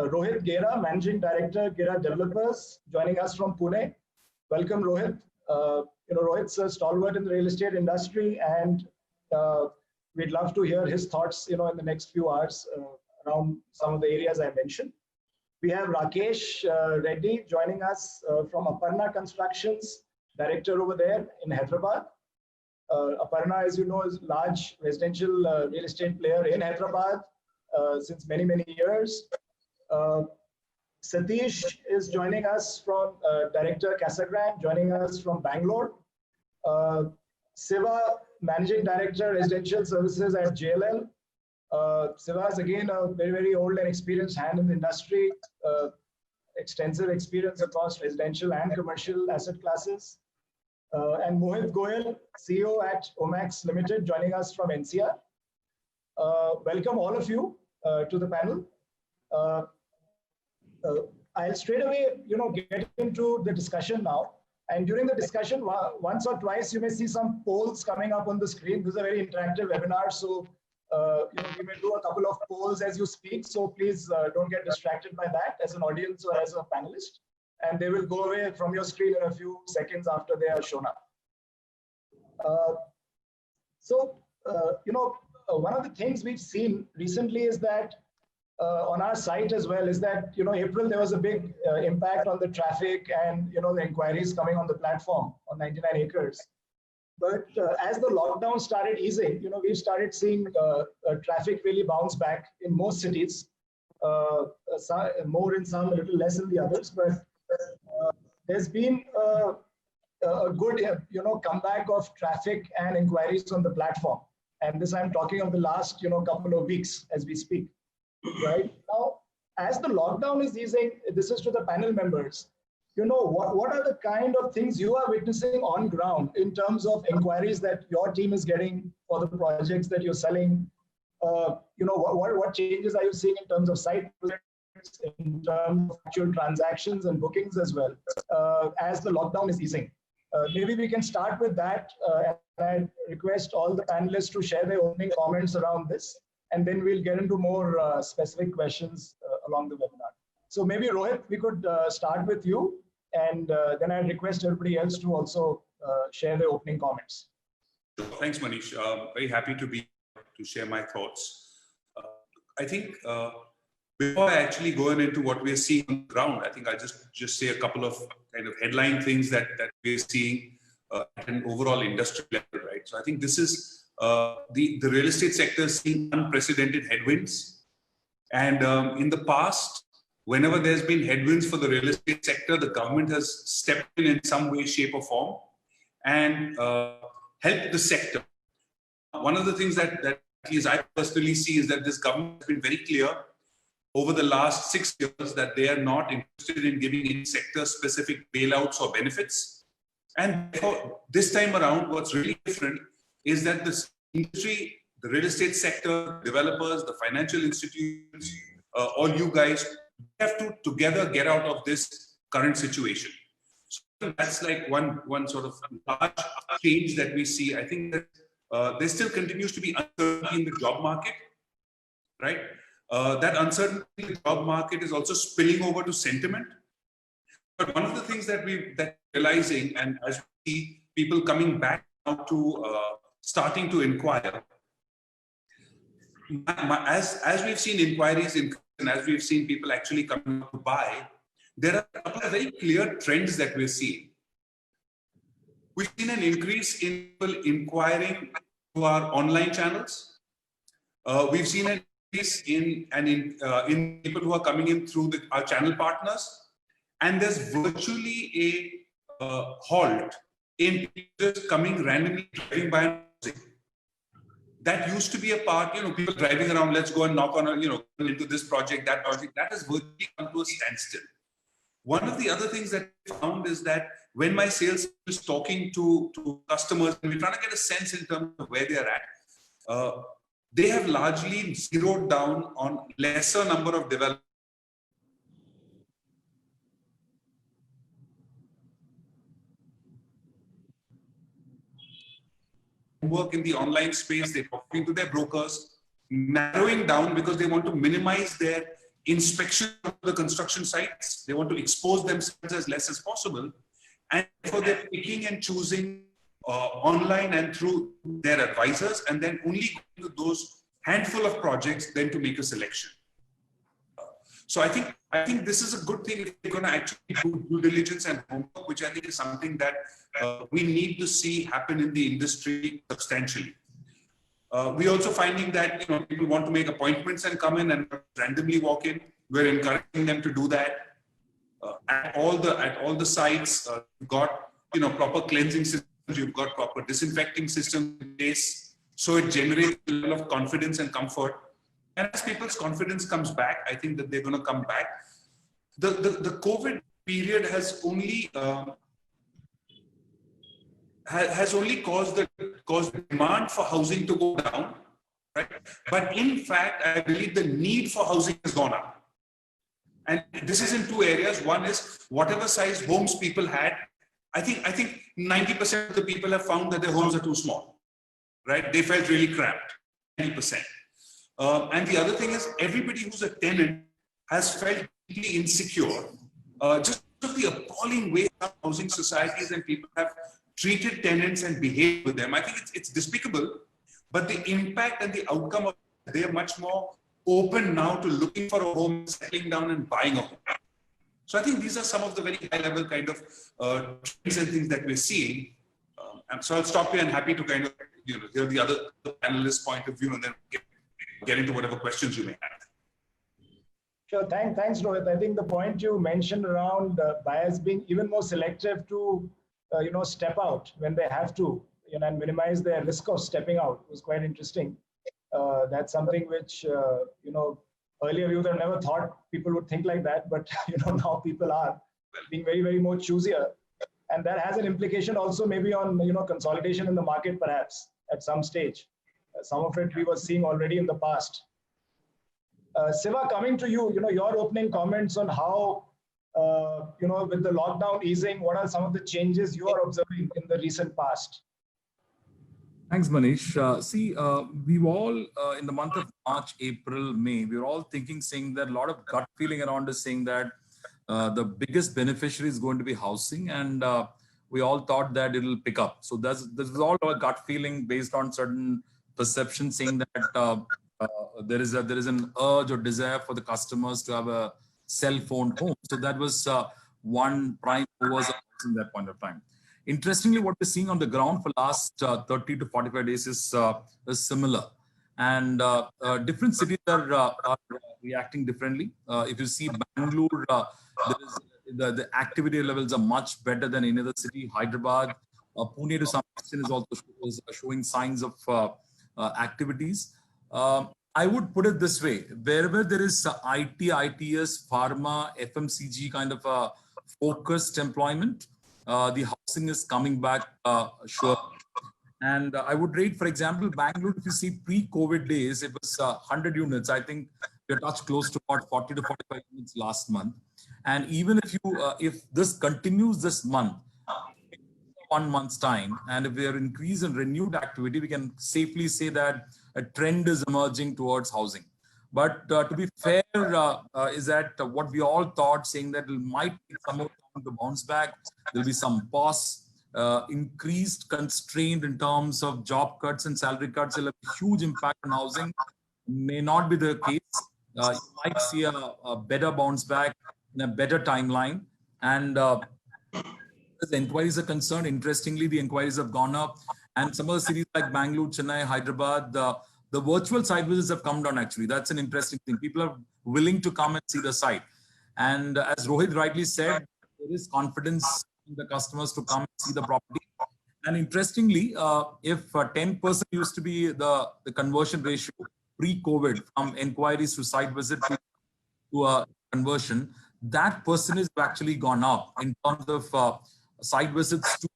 Rohit Gera, Managing Director, Gera Developers, joining us from Pune. Welcome, Rohit. Rohit's a stalwart in the real estate industry, and we'd love to hear his thoughts, in the next few hours around some of the areas I mentioned. We have Rakesh Reddy joining us from Aparna Constructions, Director over there in Hyderabad. Aparna, as you know, is a large residential real estate player in Hyderabad since many, many years. Satish is joining us from Director Casagrande, joining us from Bangalore. Siva, Managing Director, Residential Services at JLL. Siva is again a very, very old and experienced hand in the industry, extensive experience across residential and commercial asset classes. And Mohit Goyal, CEO at Omax Limited, joining us from NCR. Welcome all of you to the panel. I'll straight away, get into the discussion now. And during the discussion, once or twice, you may see some polls coming up on the screen. This is a very interactive webinar, so we may do a couple of polls as you speak. So please don't get distracted by that as an audience or as a panelist. And they will go away from your screen in a few seconds after they are shown up. One of the things we've seen recently is that on our site as well is that, April, there was a big impact on the traffic and, the inquiries coming on the platform on 99acres. But as the lockdown started easing, we've started seeing traffic really bounce back in most cities, more in some, a little less in the others. But there's been a good, comeback of traffic and inquiries on the platform. And this I'm talking of the last, couple of weeks as we speak. Right now, as the lockdown is easing, this is to the panel members. What are the kind of things you are witnessing on ground in terms of inquiries that your team is getting for the projects that you're selling? What changes are you seeing in terms of site visits, in terms of actual transactions and bookings as well, as the lockdown is easing? Maybe we can start with that, and I request all the panelists to share their opening comments around this. And then we'll get into more specific questions along the webinar. So maybe Rohit, we could start with you, and then I request everybody else to also share their opening comments. Thanks, Manish. Very happy to share my thoughts. I think before I actually go into what we're seeing on the ground, I think I'll just say a couple of kind of headline things that we're seeing at an overall industry level, right? So I think this is the real estate sector is seeing unprecedented headwinds. And in the past, whenever there's been headwinds for the real estate sector, the government has stepped in some way, shape or form and helped the sector. One of the things that at least I personally see is that this government has been very clear over the last 6 years that they are not interested in giving any sector-specific bailouts or benefits. And this time around, what's really different is that this industry, the real estate sector, developers, the financial institutions, all you guys have to together get out of this current situation. So that's like one sort of large change that we see. I think that there still continues to be uncertainty in the job market, right? That uncertainty in the job market is also spilling over to sentiment. But one of the things that we're realizing, and as we see people coming back now to starting to inquire, as we've seen inquiries increase and as we've seen people actually coming to buy, there are a couple of very clear trends that we're seeing. We've seen an increase in people inquiring through our online channels. We've seen an increase in people who are coming in through our channel partners. And there's virtually a halt in people just coming randomly driving by. That used to be a part, people driving around, let's go and knock on, into this project, that has virtually come to a standstill. One of the other things that I found is that when my sales is talking to customers, and we're trying to get a sense in terms of where they're at, they have largely zeroed down on lesser number of developers. Work in the online space, they're talking to their brokers, narrowing down because they want to minimize their inspection of the construction sites. They want to expose themselves as less as possible. And therefore they're picking and choosing online and through their advisors, and then only going to those handful of projects then to make a selection. So I think this is a good thing if you're going to actually do due diligence and homework, which I think is something that we need to see happen in the industry substantially. We're also finding that people want to make appointments and come in and randomly walk in. We're encouraging them to do that. At all the sites, you've got proper cleansing systems, you've got proper disinfecting systems in place, so it generates a level of confidence and comfort. And as people's confidence comes back, I think that they're going to come back. The COVID period has only caused the demand for housing to go down, right? But in fact, I believe the need for housing has gone up. And this is in two areas. One is whatever size homes people had. I think 90% of the people have found that their homes are too small, right? They felt really cramped, 90%. And the other thing is everybody who's a tenant has felt deeply insecure. Just the appalling way how housing societies and people have treated tenants and behaved with them. I think it's despicable, but the impact and the outcome of it, they are much more open now to looking for a home, settling down and buying a home. So I think these are some of the very high level kind of trends and things that we're seeing. And so I'll stop here and happy to kind of hear the other panelists' point of view and then get into whatever questions you may have. Sure, thanks Rohit. I think the point you mentioned around buyers being even more selective to step out when they have to, and minimize their risk of stepping out was quite interesting. That's something which earlier we would have never thought people would think like that, but now people are being very, very more choosier, and that has an implication also maybe on consolidation in the market perhaps at some stage. Some of it we were seeing already in the past. Siva, coming to you, your opening comments on how with the lockdown easing, what are some of the changes you are observing in the recent past? Thanks, Manish. We've all, in the month of March, April, May, we were all saying that a lot of gut feeling around us saying that the biggest beneficiary is going to be housing, and we all thought that it'll pick up. So this is all our gut feeling based on certain perceptions saying that there is an urge or desire for the customers to have a self-owned home. So that was one prime movers in that point of time. Interestingly, what we're seeing on the ground for last 30 to 45 days is similar. And different cities are reacting differently. If you see Bangalore, the activity levels are much better than any other city. Hyderabad, Pune to some extent is also showing signs of activities. I would put it this way: wherever there is IT, ITS, pharma, FMCG kind of a focused employment, the housing is coming back, sure. And I would rate, for example, Bangalore, if you see pre-COVID days, it was 100 units. I think we touched close to about 40 to 45 units last month. And even if this continues this month, 1 month's time, and if we are increased in renewed activity, we can safely say that a trend is emerging towards housing. But to be fair, is that what we all thought, saying that it might take some more time to bounce back. There'll be some pause, increased constraint in terms of job cuts and salary cuts. Will have a huge impact on housing. May not be the case. You might see a better bounce back in a better timeline. And as the inquiries are concerned, interestingly, the inquiries have gone up. And some of the cities like Bangalore, Chennai, Hyderabad, the virtual site visits have come down actually. That's an interesting thing. People are willing to come and see the site. And as Rohit rightly said, there is confidence in the customers to come and see the property. And interestingly, if 10% used to be the conversion ratio pre-COVID from inquiries to site visit to a conversion, that percentage has actually gone up in terms of site visits to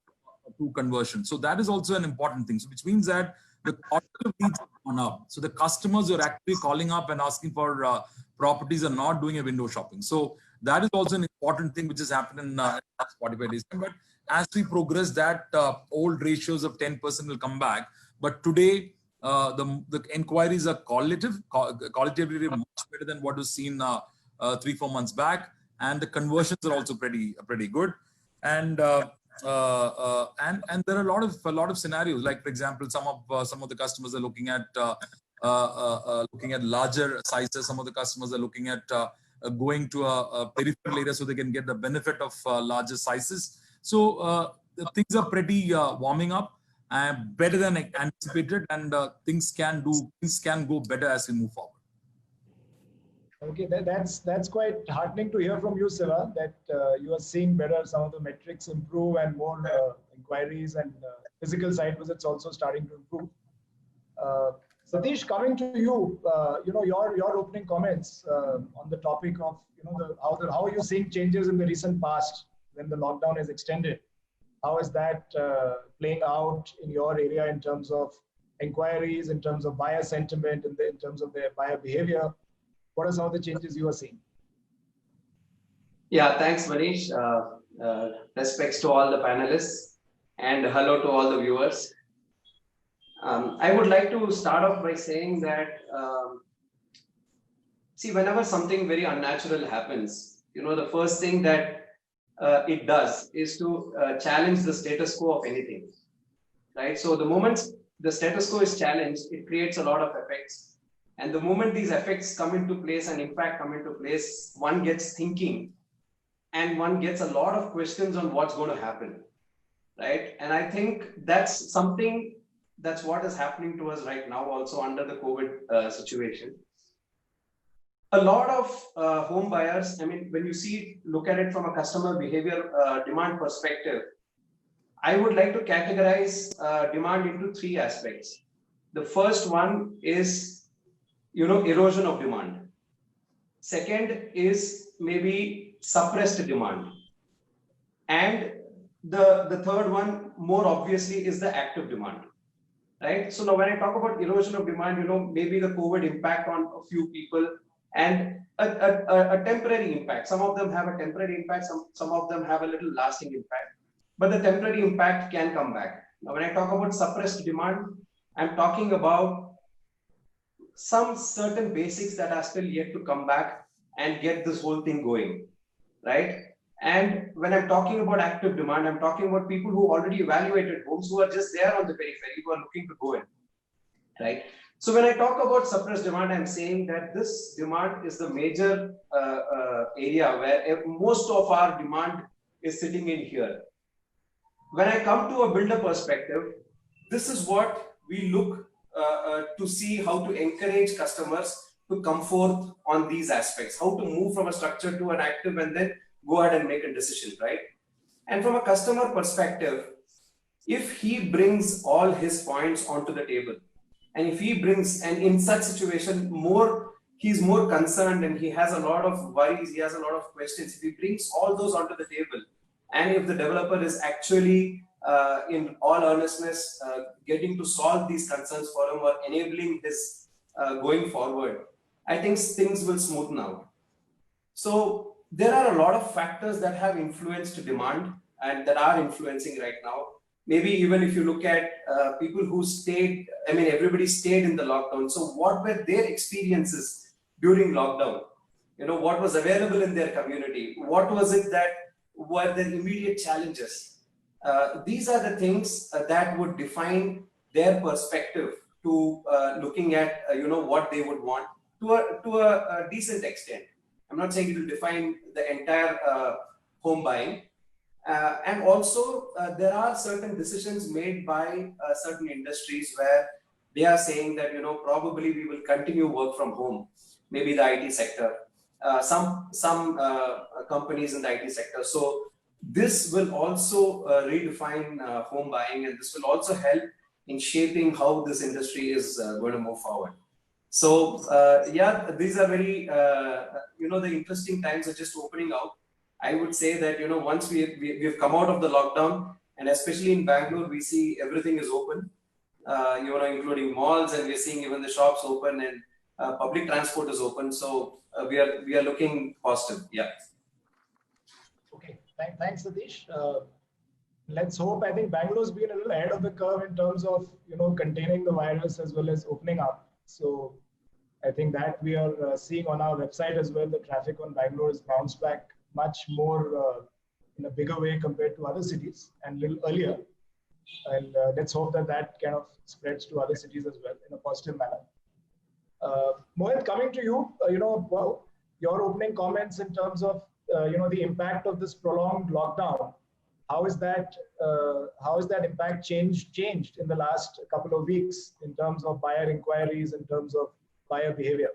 conversion. So that is also an important thing. So which means that the cost of leads have gone up. So the customers who are actually calling up and asking for properties are not doing a window shopping. So that is also an important thing which has happened in the last 45 days. But as we progress, that old ratios of 10% will come back. But today, the inquiries are qualitatively much better than what was seen 3-4 months back, and the conversions are also pretty good. And there are a lot of scenarios. Like, for example, some of the customers are looking at larger sizes. Some of the customers are looking at going to a peripheral area so they can get the benefit of larger sizes. So the things are pretty warming up, better than anticipated, and things can go better as we move forward. Okay, that's quite heartening to hear from you, Siva, that you are seeing better, some of the metrics improve and more inquiries and physical site visits also starting to improve. Satish, coming to you, your opening comments on the topic of how are you seeing changes in the recent past when the lockdown is extended? How is that playing out in your area in terms of inquiries, in terms of buyer sentiment, in terms of their buyer behavior? What are some of the changes you are seeing? Yeah, thanks, Manish. Respects to all the panelists, and hello to all the viewers. I would like to start off by saying that, see, whenever something very unnatural happens, the first thing that it does is to challenge the status quo of anything, right? So the moment the status quo is challenged, it creates a lot of effects. And the moment these effects come into place and impact come into place, one gets thinking and one gets a lot of questions on what's going to happen, right? And I think that's what is happening to us right now also under the COVID situation. A lot of home buyers, I mean, when you look at it from a customer behavior demand perspective, I would like to categorize demand into 3 aspects. The first one is erosion of demand. Second is maybe suppressed demand. And the third one, more obviously, is the active demand, right? So now when I talk about erosion of demand, maybe the COVID impact on a few people and a temporary impact. Some of them have a temporary impact, some of them have a little lasting impact, but the temporary impact can come back. Now when I talk about suppressed demand, I'm talking about some certain basics that are still yet to come back and get this whole thing going, right? And when I'm talking about active demand, I'm talking about people who already evaluated homes, who are just there on the periphery, who are looking to go in, right? So when I talk about suppressed demand, I'm saying that this demand is the major area where most of our demand is sitting in here. When I come to a builder perspective, this is what we look to see how to encourage customers to come forth on these aspects, how to move from a structure to an active and then go ahead and make a decision, right? And from a customer perspective, if he brings all his points onto the table, and if he brings, and in such situation, he's more concerned and he has a lot of worries, he has a lot of questions. If he brings all those onto the table, and if the developer is actually in all earnestness getting to solve these concerns for him or enabling his going forward, I think things will smoothen out. So there are a lot of factors that have influenced demand and that are influencing right now. Maybe even if you look at people who stayed, I mean, everybody stayed in the lockdown. So what were their experiences during lockdown? What was available in their community? What was it that were their immediate challenges? These are the things that would define their perspective to looking at, what they would want to a decent extent. I'm not saying it will define the entire home buying. And also, there are certain decisions made by certain industries where they are saying that, probably we will continue work from home, maybe the IT sector, some companies in the IT sector. So this will also redefine home buying, and this will also help in shaping how this industry is going to move forward. So yeah, these are very, the interesting times are just opening out. I would say that, once we've come out of the lockdown, and especially in Bangalore, we see everything is open, including malls, and we're seeing even the shops open, and public transport is open. So we are looking positive. Yeah. Okay. Thanks, Satish. Let's hope. I think Bangalore's been a little ahead of the curve in terms of, containing the virus as well as opening up. So I think that we are seeing on our website as well. The traffic on Bangalore has bounced back much more in a bigger way compared to other cities and a little earlier. And let's hope that that kind of spreads to other cities as well in a positive manner. Mohit, coming to you, well, your opening comments in terms of the impact of this prolonged lockdown. How is that impact changed in the last couple of weeks in terms of buyer inquiries, in terms of buyer behavior?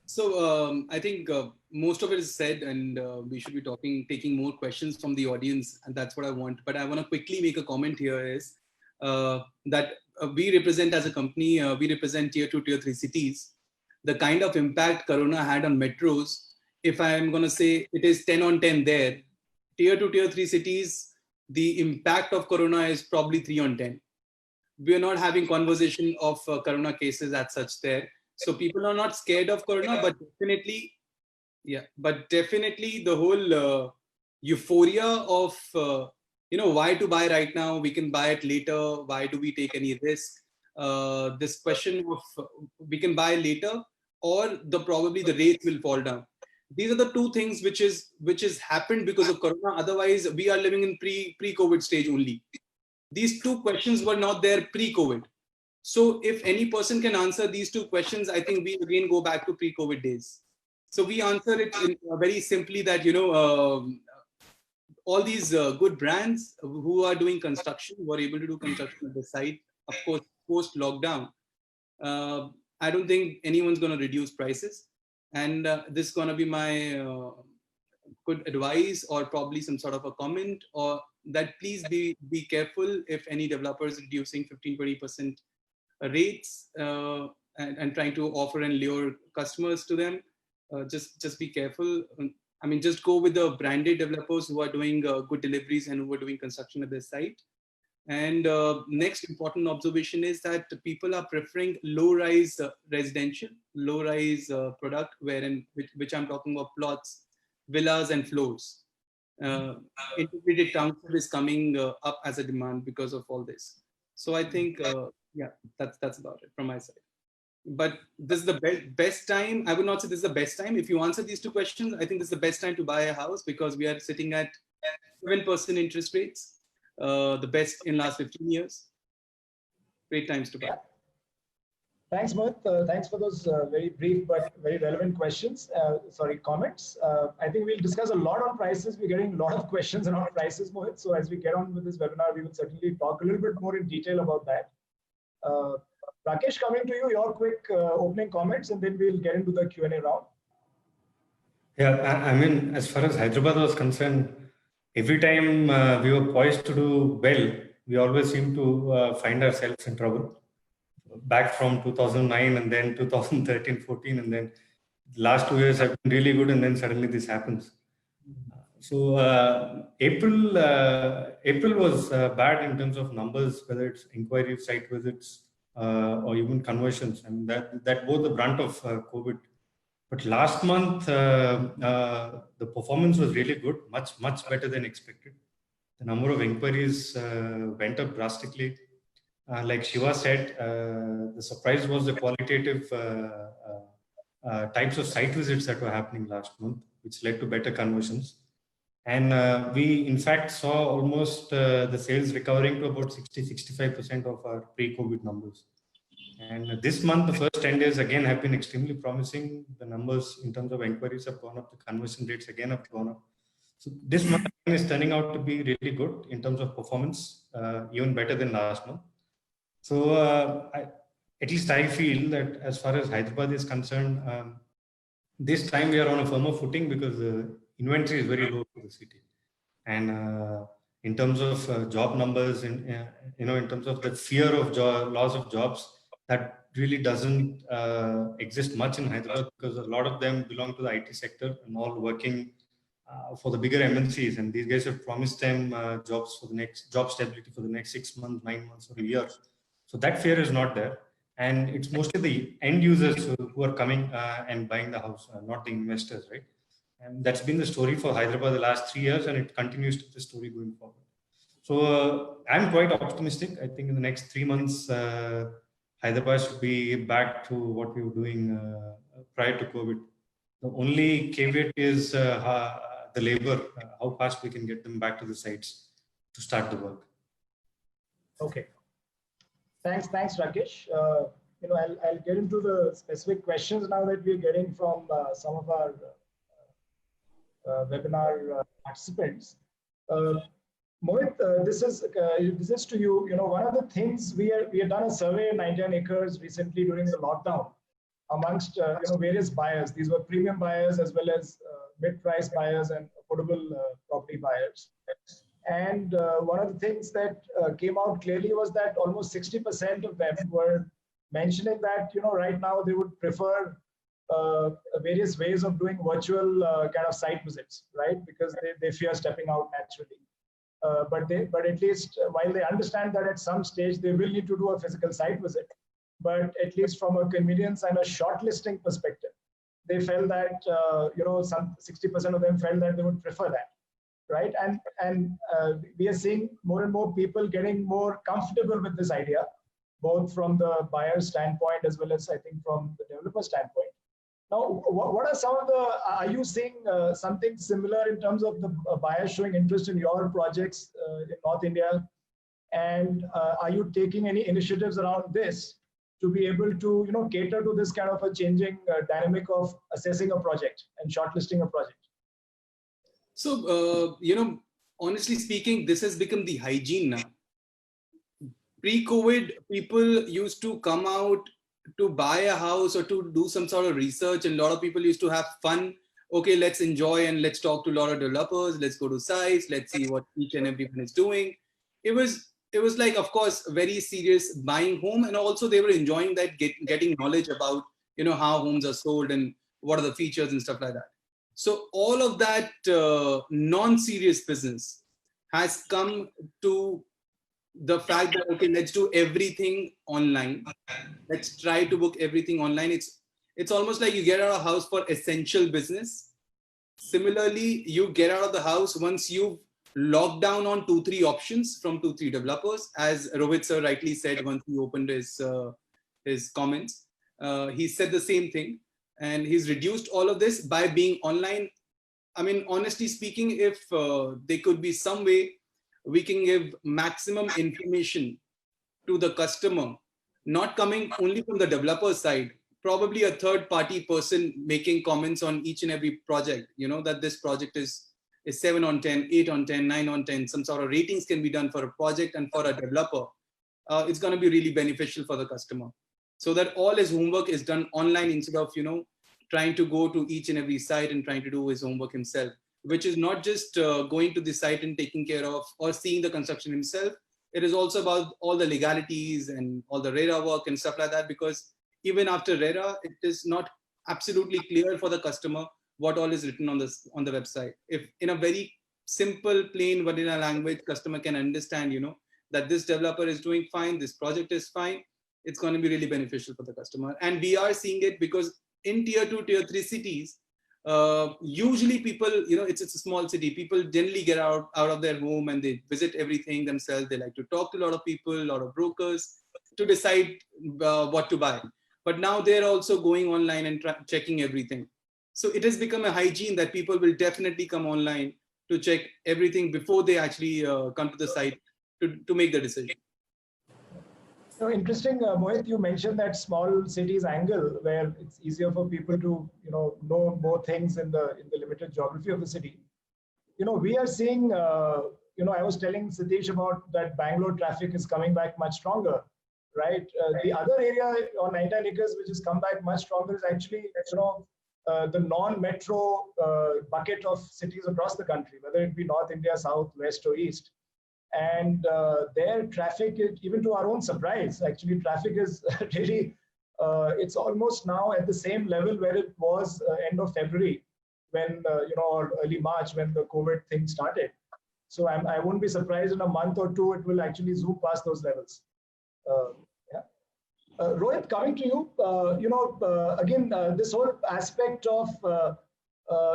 So I think most of it is said, and we should be taking more questions from the audience, and that's what I want. But I want to quickly make a comment here is that we represent as a company, we represent tier 2, tier 3 cities. The kind of impact Corona had on metros, if I'm going to say it is 10 on 10 there, tier 2, tier 3 cities, the impact of Corona is probably 3 on 10. We are not having conversation of Corona cases as such there. So people are not scared of Corona, but definitely, the whole euphoria of, why to buy right now, we can buy it later, why do we take any risk? This question of we can buy later or probably the rates will fall down. These are the two things which is happened because of Corona. Otherwise, we are living in pre-COVID stage only. These two questions were not there pre-COVID. So if any person can answer these two questions, I think we again go back to pre-COVID days. So we answer it very simply that, all these good brands who are doing construction, who are able to do construction at the site, of course, post-lockdown, I don't think anyone's going to reduce prices. And this is going to be my good advice or probably some sort of a comment, or that please be careful if any developers reducing 15-20% rates and trying to offer and lure customers to them. Just be careful. I mean, just go with the branded developers who are doing good deliveries and who are doing construction at their site. And next important observation is that people are preferring low-rise residential, low-rise product, which I'm talking about plots, villas and floors. Integrated township is coming up as a demand because of all this. So I think, that's about it from my side. But this is the best time. I would not say this is the best time. If you answer these two questions, I think this is the best time to buy a house because we are sitting at 7% interest rates, the best in last 15 years. Great times to buy. Thanks, Mohit. Thanks for those very brief but very relevant comments. I think we'll discuss a lot on prices. We're getting a lot of questions around prices, Mohit. So as we get on with this webinar, we will certainly talk a little bit more in detail about that. Rakesh, coming to you, your quick opening comments, and then we'll get into the Q&A round. Yeah, I mean, as far as Hyderabad was concerned, every time we were poised to do well, we always seem to find ourselves in trouble. Back from 2009 and then 2013, 14, and then the last 2 years have been really good, and then suddenly this happens. So April was bad in terms of numbers, whether it's inquiries, site visits, or even conversions, and that bore the brunt of COVID. But last month, the performance was really good, much better than expected. The number of inquiries went up drastically. Like Shiva said, the surprise was the qualitative types of site visits that were happening last month, which led to better conversions. And we, in fact, saw almost the sales recovering to about 60-65% of our pre-COVID numbers. And this month, the first 10 days again have been extremely promising. The numbers in terms of inquiries have gone up. The conversion rates again have gone up. So this month is turning out to be really good in terms of performance, even better than last month. So at least I feel that as far as Hyderabad is concerned, this time we are on a firmer footing because the inventory is very low for the city. And in terms of job numbers, in terms of the fear of loss of jobs, that really doesn't exist much in Hyderabad because a lot of them belong to the IT sector and all working for the bigger MNCs. And these guys have promised them job stability for the next 6 months, 9 months, or a year. So that fear is not there. And it's mostly the end users who are coming and buying the house, not the investors, right? And that's been the story for Hyderabad the last 3 years, and it continues to be the story going forward. So I'm quite optimistic. I think in the next 3 months, Hyderabad should be back to what we were doing prior to COVID. The only caveat is the labor, how fast we can get them back to the sites to start the work. Okay. Thanks, Rakesh. I'll get into the specific questions now that we're getting from some of our webinar participants. Mohit, this is to you. One of the things we have done a survey in 99 acres recently during the lockdown amongst various buyers. These were premium buyers as well as mid-price buyers and affordable property buyers. And one of the things that came out clearly was that almost 60% of them were mentioning that right now they would prefer various ways of doing virtual kind of site visits, right? Because they fear stepping out naturally. But at least while they understand that at some stage they will need to do a physical site visit, but at least from a convenience and a shortlisting perspective, they felt that some 60% of them felt that they would prefer that, right? And we are seeing more and more people getting more comfortable with this idea, both from the buyer standpoint as well as I think from the developer standpoint. Now, what are some of the, are you seeing something similar in terms of the buyers showing interest in your projects in North India? And are you taking any initiatives around this to be able to cater to this kind of a changing dynamic of assessing a project and shortlisting a project? So, honestly speaking, this has become the hygiene now. Pre-COVID, people used to come out to buy a house or to do some sort of research, and a lot of people used to have fun. Okay, let's enjoy and let's talk to a lot of developers. Let's go to sites. Let's see what each and everyone is doing. It was like, of course, very serious buying home, and also they were enjoying that, getting knowledge about how homes are sold and what are the features and stuff like that. So all of that non-serious business has come to the fact that, okay, let's do everything online. Let's try to book everything online. It's almost like you get out of the house for essential business. Similarly, you get out of the house once you've locked down on 2-3 options from 2-3 developers. As Rohit sir rightly said, once he opened his comments, he said the same thing. And he's reduced all of this by being online. I mean, honestly speaking, if there could be some way we can give maximum information to the customer, not coming only from the developer side, probably a third-party person making comments on each and every project, that this project is 7 on 10, 8 on 10, 9 on 10, some sort of ratings can be done for a project and for a developer. It's going to be really beneficial for the customer. So that all his homework is done online instead of, trying to go to each and every site and trying to do his homework himself, which is not just going to the site and taking care of or seeing the construction himself. It is also about all the legalities and all the RERA work and stuff like that, because even after RERA, it is not absolutely clear for the customer what all is written on the website. If in a very simple, plain vanilla language, customer can understand, that this developer is doing fine, this project is fine, it's going to be really beneficial for the customer. And we are seeing it because in tier 2, tier 3 cities, usually people, it's a small city, people generally get out of their home and they visit everything themselves. They like to talk to a lot of people, a lot of brokers to decide what to buy. But now they're also going online and checking everything. So it has become a hygiene that people will definitely come online to check everything before they actually come to the site to make the decision. So interesting, Mohit, you mentioned that small cities angle where it's easier for people to know more things in the limited geography of the city. We are seeing, I was telling Satish about that Bangalore traffic is coming back much stronger, right? The other area on 99 acres which has come back much stronger is actually, the non-metro bucket of cities across the country, whether it be North India, South, West, or East. And their traffic, even to our own surprise, actually traffic is really, it's almost now at the same level where it was end of February when, or early March when the COVID thing started. So I won't be surprised in a month or two, it will actually zoom past those levels. Rohit, coming to you, again, this whole aspect of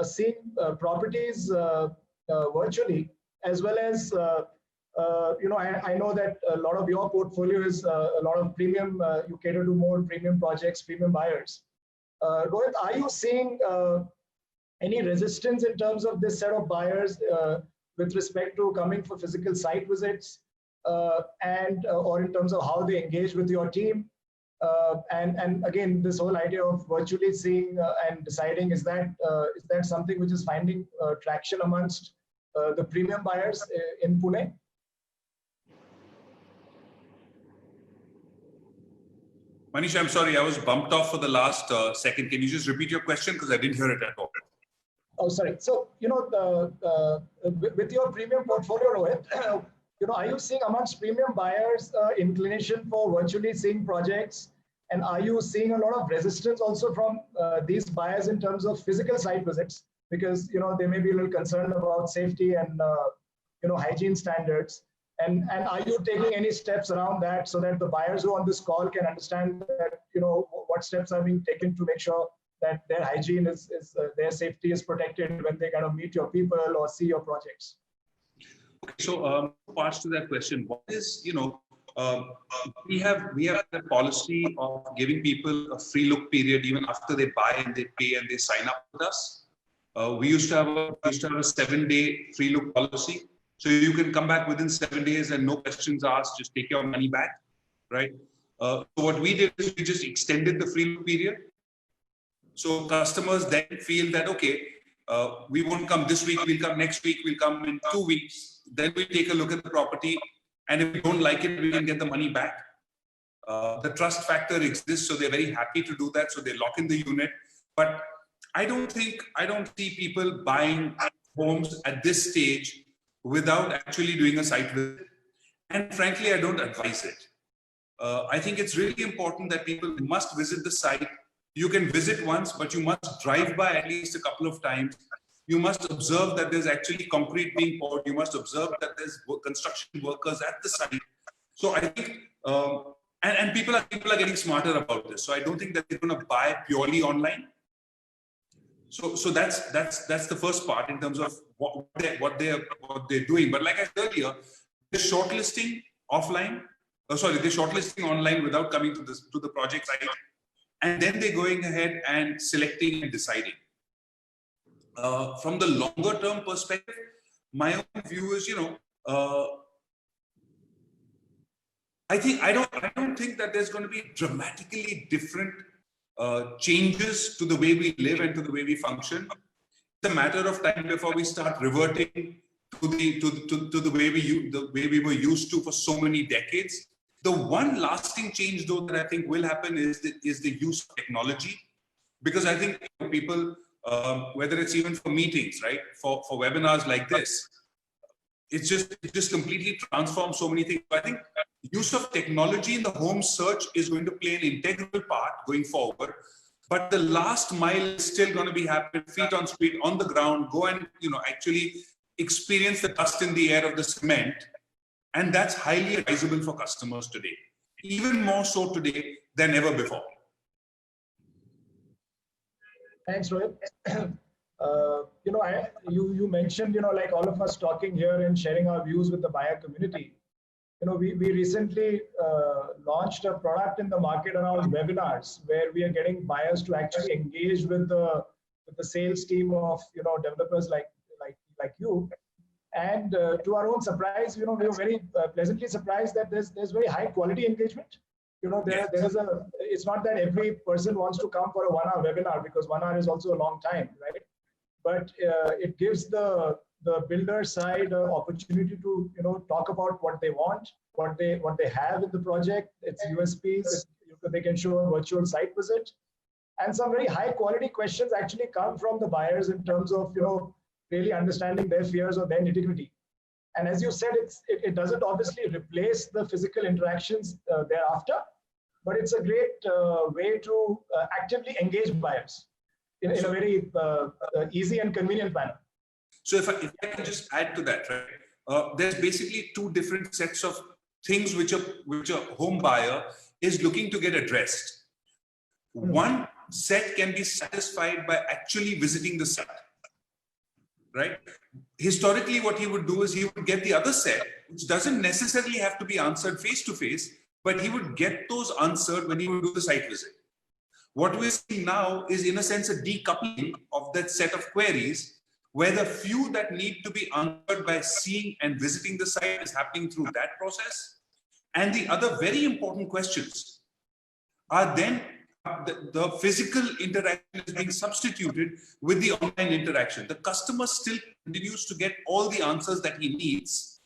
seeing properties virtually, as well as I know that a lot of your portfolio is a lot of premium, you cater to more premium projects, premium buyers. Rohit, are you seeing any resistance in terms of this set of buyers with respect to coming for physical site visits or in terms of how they engage with your team? And again, this whole idea of virtually seeing and deciding, is that something which is finding traction amongst the premium buyers in Pune? Manish, I'm sorry, I was bumped off for the last second. Can you just repeat your question? Because I didn't hear it at all. Oh, sorry. So, with your premium portfolio, Rohit, are you seeing amongst premium buyers inclination for virtually seeing projects? And are you seeing a lot of resistance also from these buyers in terms of physical site visits? Because, they may be a little concerned about safety and, hygiene standards. And are you taking any steps around that so that the buyers who are on this call can understand that, what steps are being taken to make sure that their hygiene is their safety is protected when they kind of meet your people or see your projects? Okay, so parts to that question. One is, we have a policy of giving people a free look period even after they buy and they pay and they sign up with us. We used to have a 7-day free look policy. So you can come back within 7 days and no questions asked, just take your money back, right? So what we did is we just extended the free look period. So customers then feel that, okay, we won't come this week, we'll come next week, we'll come in 2 weeks. Then we take a look at the property, and if we don't like it, we can get the money back. The trust factor exists, so they're very happy to do that. So they lock in the unit. But I don't see people buying homes at this stage without actually doing a site visit. And frankly, I don't advise it. I think it's really important that people must visit the site. You can visit once, but you must drive by at least a couple of times. You must observe that there's actually concrete being poured. You must observe that there's construction workers at the site. So I think, and people are getting smarter about this. So I don't think that they're going to buy purely online. So that's the first part in terms of what they're doing. But like I said earlier, they're shortlisting offline. They're shortlisting online without coming to the project site, and then they're going ahead and selecting and deciding. From the longer term perspective, my own view is, I don't think that there's going to be dramatically different changes to the way we live and to the way we function. It's a matter of time before we start reverting to the way we were used to for so many decades. The one lasting change, though, that I think will happen is the use of technology, because I think people, whether it's even for meetings, right, for webinars like this, it's just completely transformed so many things. I think use of technology in the home search is going to play an integral part going forward. But the last mile is still going to be happening, feet on street, on the ground, go and actually experience the dust in the air of the cement. And that's highly advisable for customers today, even more so today than ever before. Thanks, Rohit. You mentioned, like all of us talking here and sharing our views with the buyer community. We recently launched a product in the market around webinars, where we are getting buyers to actually engage with the sales team of developers like you. And to our own surprise, we were very pleasantly surprised that there's very high quality engagement. It's not that every person wants to come for a 1 hour webinar, because 1 hour is also a long time, right? But it gives the builder side an opportunity to talk about what they want, what they have in the project, its USPs. They can show a virtual site visit, and some very high quality questions actually come from the buyers in terms of really understanding their fears or their nitty-gritty. And as you said, it doesn't obviously replace the physical interactions thereafter, but it's a great way to actively engage buyers in a very easy and convenient manner. So if I can just add to that, right? There's basically two different sets of things which a home buyer is looking to get addressed. One set can be satisfied by actually visiting the site. right? Historically, what he would do is he would get the other set, which doesn't necessarily have to be answered face to face, but he would get those answered when he would do the site visit. What we're seeing now is, in a sense, a decoupling of that set of queries, where the few that need to be answered by seeing and visiting the site is happening through that process. And the other very important questions are then the physical interaction is being substituted with the online interaction. The customer still continues to get all the answers that he needs,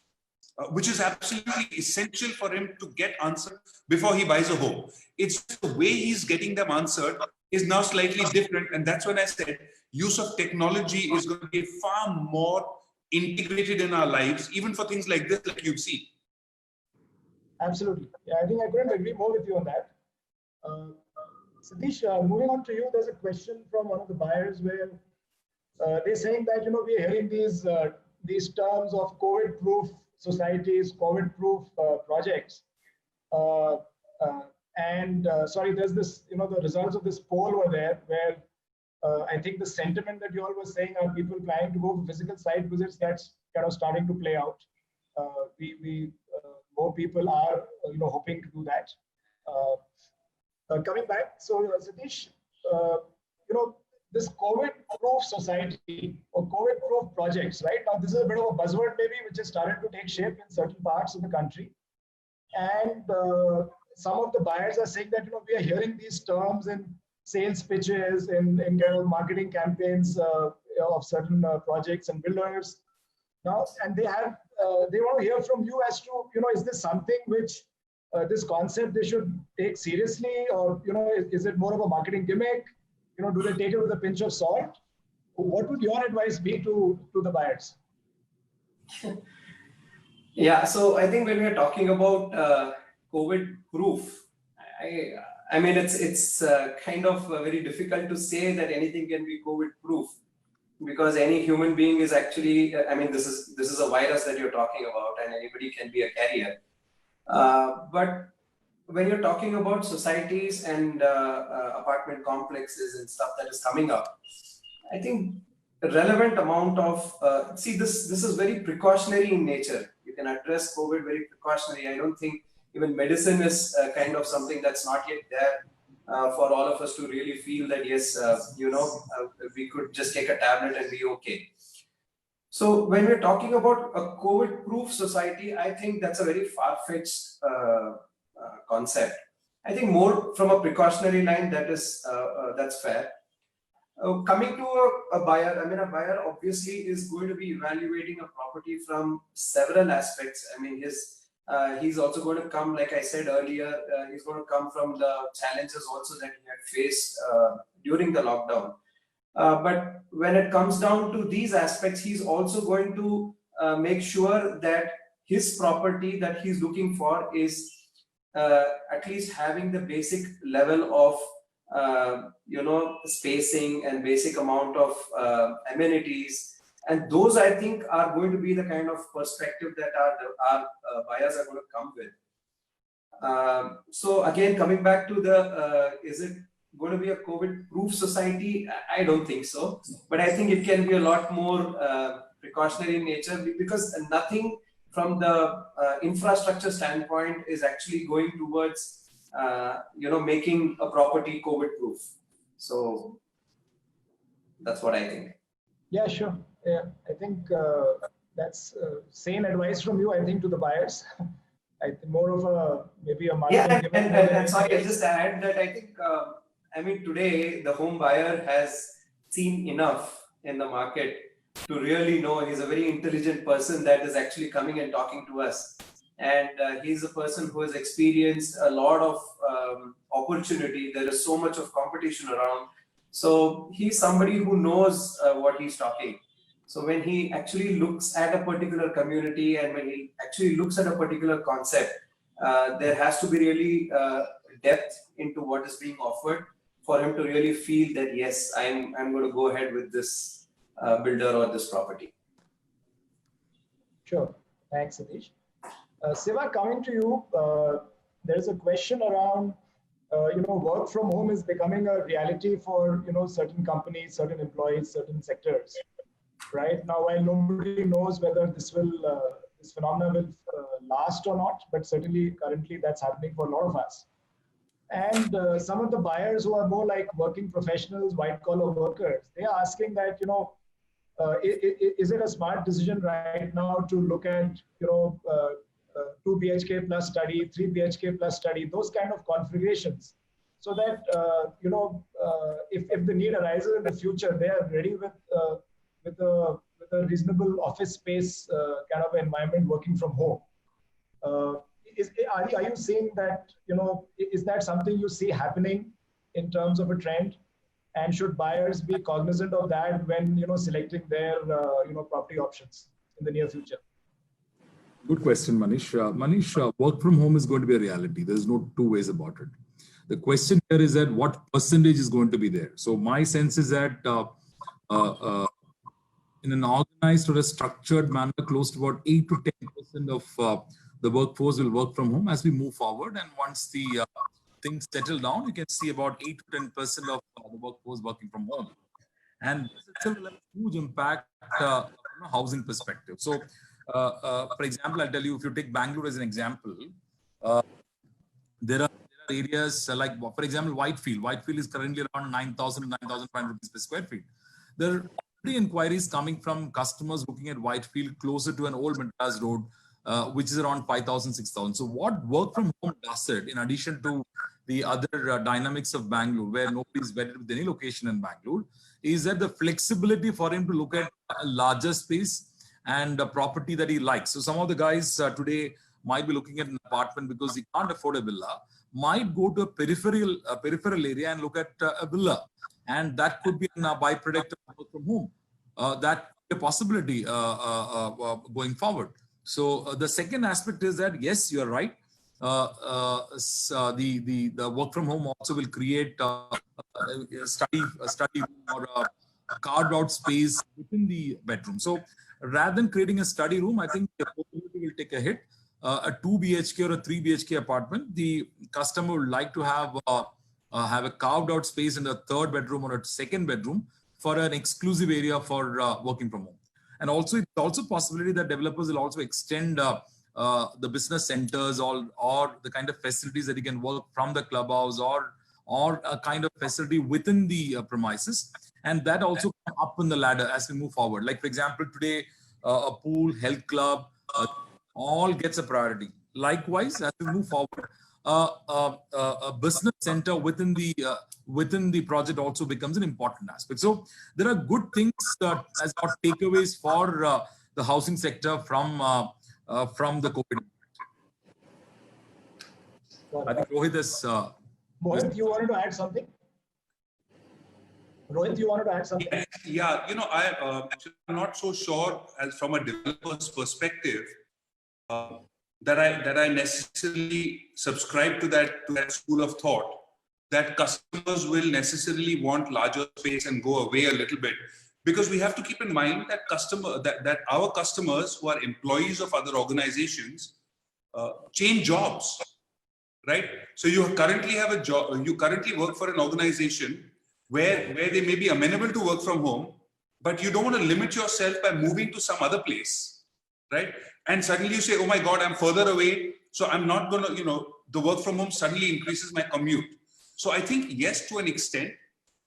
which is absolutely essential for him to get answered before he buys a home. It's the way he's getting them answered is now slightly different. And that's when I said use of technology is going to be far more integrated in our lives, even for things like this, like you've seen. Absolutely. Yeah, I think I couldn't agree more with you on that. Satish, moving on to you, there's a question from one of the buyers where they're saying that, you know, we're hearing these terms of COVID-proof societies, COVID-proof projects. Sorry, there's this, you know, the results of this poll were there where I think the sentiment that you all were saying are people planning to go for physical site visits, that's kind of starting to play out. More people are, you know, hoping to do that. Coming back, so Satish, you know, this COVID-proof society or COVID-proof projects, right? Now, this is a bit of a buzzword maybe, which has started to take shape in certain parts of the country. And some of the buyers are saying that, you know, we are hearing these terms in sales pitches, in kind of marketing campaigns of certain projects and builders. Now, and they want to hear from you as to, you know, is this something which this concept they should take seriously, or, you know, is it more of a marketing gimmick? You know, do they take it with a pinch of salt? What would your advice be to the buyers? Yeah, so I think when we're talking about COVID proof, I mean, it's kind of very difficult to say that anything can be COVID proof, because any human being is actually, I mean, this is a virus that you're talking about, and anybody can be a carrier. But when you're talking about societies and apartment complexes and stuff that is coming up, I think a relevant amount of, see, this is very precautionary in nature. You can address COVID very precautionary. I don't think even medicine is kind of something that's not yet there for all of us to really feel that, yes, you know, we could just take a tablet and be okay. So when we're talking about a COVID-proof society, I think that's a very far-fetched concept. I think more from a precautionary line, that's fair. Coming to a buyer, I mean, a buyer obviously is going to be evaluating a property from several aspects. I mean, he's also going to come, like I said earlier, he's going to come from the challenges also that he had faced during the lockdown. But when it comes down to these aspects, he's also going to make sure that his property that he's looking for is at least having the basic level of you know, spacing and basic amount of amenities. And those, I think, are going to be the kind of perspective that our buyers are going to come with. So again, coming back to the, is it going to be a COVID-proof society? I don't think so. But I think it can be a lot more precautionary in nature, because nothing from the infrastructure standpoint is actually going towards, you know, making a property COVID-proof. So that's what I think. Yeah, sure. Yeah, I think that's sane advice from you, I think, to the buyers. I think more of a, maybe a marketing. Yeah, and sorry, I'll just add that I think, I mean, today the home buyer has seen enough in the market to really know he's a very intelligent person that is actually coming and talking to us. And he's a person who has experienced a lot of opportunity. There is so much of competition around. So he's somebody who knows what he's talking. So when he actually looks at a particular community and when he actually looks at a particular concept, there has to be really depth into what is being offered for him to really feel that, yes, I'm going to go ahead with this builder or this property. Sure. Thanks, Satish. Siva, coming to you, there's a question around, you know, work from home is becoming a reality for, you know, certain companies, certain employees, certain sectors. right? Now, while nobody knows whether this phenomena will last or not, but certainly currently that's happening for a lot of us. And some of the buyers who are more like working professionals, white collar workers, they are asking that, is it a smart decision right now to look at, 2 BHK plus study, 3 BHK plus study, those kind of configurations, so that, if the need arises in the future, they are ready with a reasonable office space kind of environment working from home. Are you seeing that, is that something you see happening in terms of a trend? And should buyers be cognizant of that when, selecting their, property options in the near future? Good question, Manish. Manish, work from home is going to be a reality. There's no two ways about it. The question here is that what percentage is going to be there? So my sense is that in an organized or a structured manner, close to about 8 to 10% of the workforce will work from home as we move forward. And once the things settle down, you can see about 8 to 10% of the workforce working from home. And this will have a huge impact from a housing perspective. So, for example, I'll tell you, if you take Bangalore as an example, there are areas like, for example, Whitefield. Whitefield is currently around 9,000 to 9,500 rupees per square feet. There are already inquiries coming from customers looking at Whitefield closer to an old Madras road, which is around 5,000, 6,000. So what work from home does it, in addition to the other dynamics of Bangalore, where nobody is wedded with any location in Bangalore, is that the flexibility for him to look at a larger space and a property that he likes. So some of the guys today might be looking at an apartment because he can't afford a villa, might go to a peripheral area and look at a villa. And that could be a byproduct of work from home. That could be a possibility going forward. So the second aspect is that, yes, you're right. The work from home also will create a study room or a carved out space within the bedroom. So rather than creating a study room, I think the affordability will take a hit. A 2 BHK or a 3 BHK apartment, the customer would like to have a carved out space in the third bedroom or a second bedroom for an exclusive area for working from home. And also, it's also a possibility that developers will also extend the business centers or the kind of facilities that you can work from the clubhouse or a kind of facility within the premises. And that also come up in the ladder as we move forward. Like, for example, today, a pool, health club, all gets a priority. Likewise, as we move forward, a business center within the project also becomes an important aspect. So there are good things as our takeaways for the housing sector from the COVID. I think Rohit has. Mohit, you wanted to add something? Rohit, you wanted to add something? Yeah, I'm not so sure as from a developer's perspective that I necessarily subscribe to that school of thought that customers will necessarily want larger space and go away a little bit, because we have to keep in mind that that our customers who are employees of other organizations change jobs, right? So you currently have a job, you currently work for an organization where they may be amenable to work from home, but you don't want to limit yourself by moving to some other place, right? And suddenly you say, oh my God, I'm further away, so I'm not going to, the work from home suddenly increases my commute. So I think, yes, to an extent,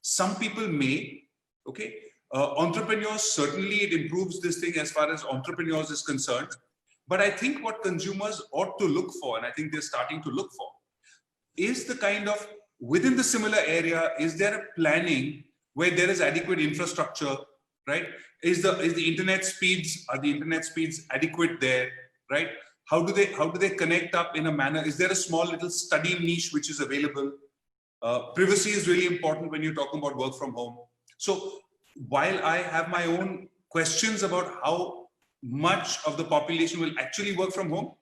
some people may, okay? Entrepreneurs, certainly it improves this thing as far as entrepreneurs is concerned. But I think what consumers ought to look for, and I think they're starting to look for, is the kind of, within the similar area, is there a planning where there is adequate infrastructure, right? Are the internet speeds adequate there, right? How do they connect up in a manner? Is there a small little study niche which is available? Privacy is really important when you're talking about work from home. So while I have my own questions about how much of the population will actually work from home,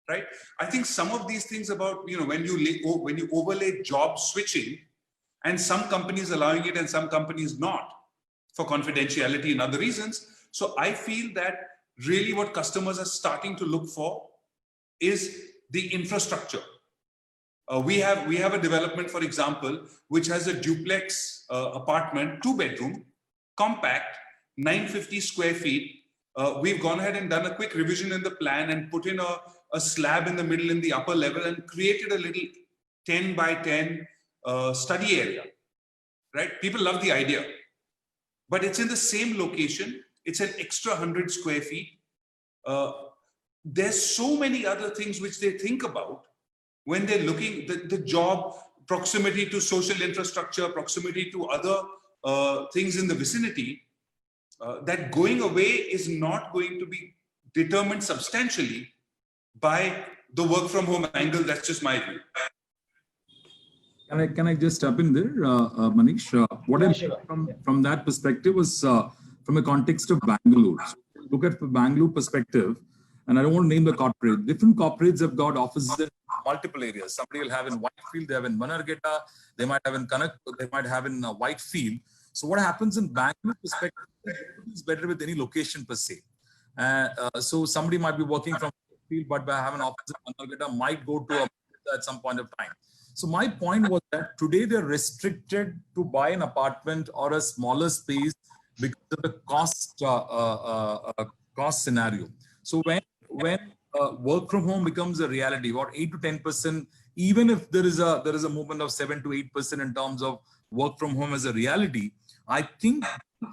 right? I think some of these things about, when you overlay job switching, and some companies allowing it and some companies not, for confidentiality and other reasons. So I feel that really what customers are starting to look for is the infrastructure. We have a development, for example, which has a duplex apartment, 2-bedroom, compact, 950 square feet. We've gone ahead and done a quick revision in the plan and put in a slab in the middle in the upper level and created a little 10 by 10 study area, right? People love the idea, but it's in the same location. It's an extra 100 square feet. There's so many other things which they think about when they're looking, the job, proximity to social infrastructure, proximity to other things in the vicinity, that going away is not going to be determined substantially by the work from home angle. That's just my view. Can I just step in there, Manish? What I Shiva. from that perspective was from a context of Bangalore. So look at the Bangalore perspective, and I don't want to name the corporate. Different corporates have got offices in multiple areas. Somebody will have in Whitefield, they have in Bannerghatta, they might have in Kanak, they might have in Whitefield. So what happens in Bangalore perspective is better with any location per se. So somebody might be working from Whitefield, but by having an office in Bannerghatta might go to at some point of time. So my point was that today they're restricted to buy an apartment or a smaller space because of the cost scenario. So when work from home becomes a reality, about 8 to 10%, even if there is a movement of 7 to 8% in terms of work from home as a reality, I think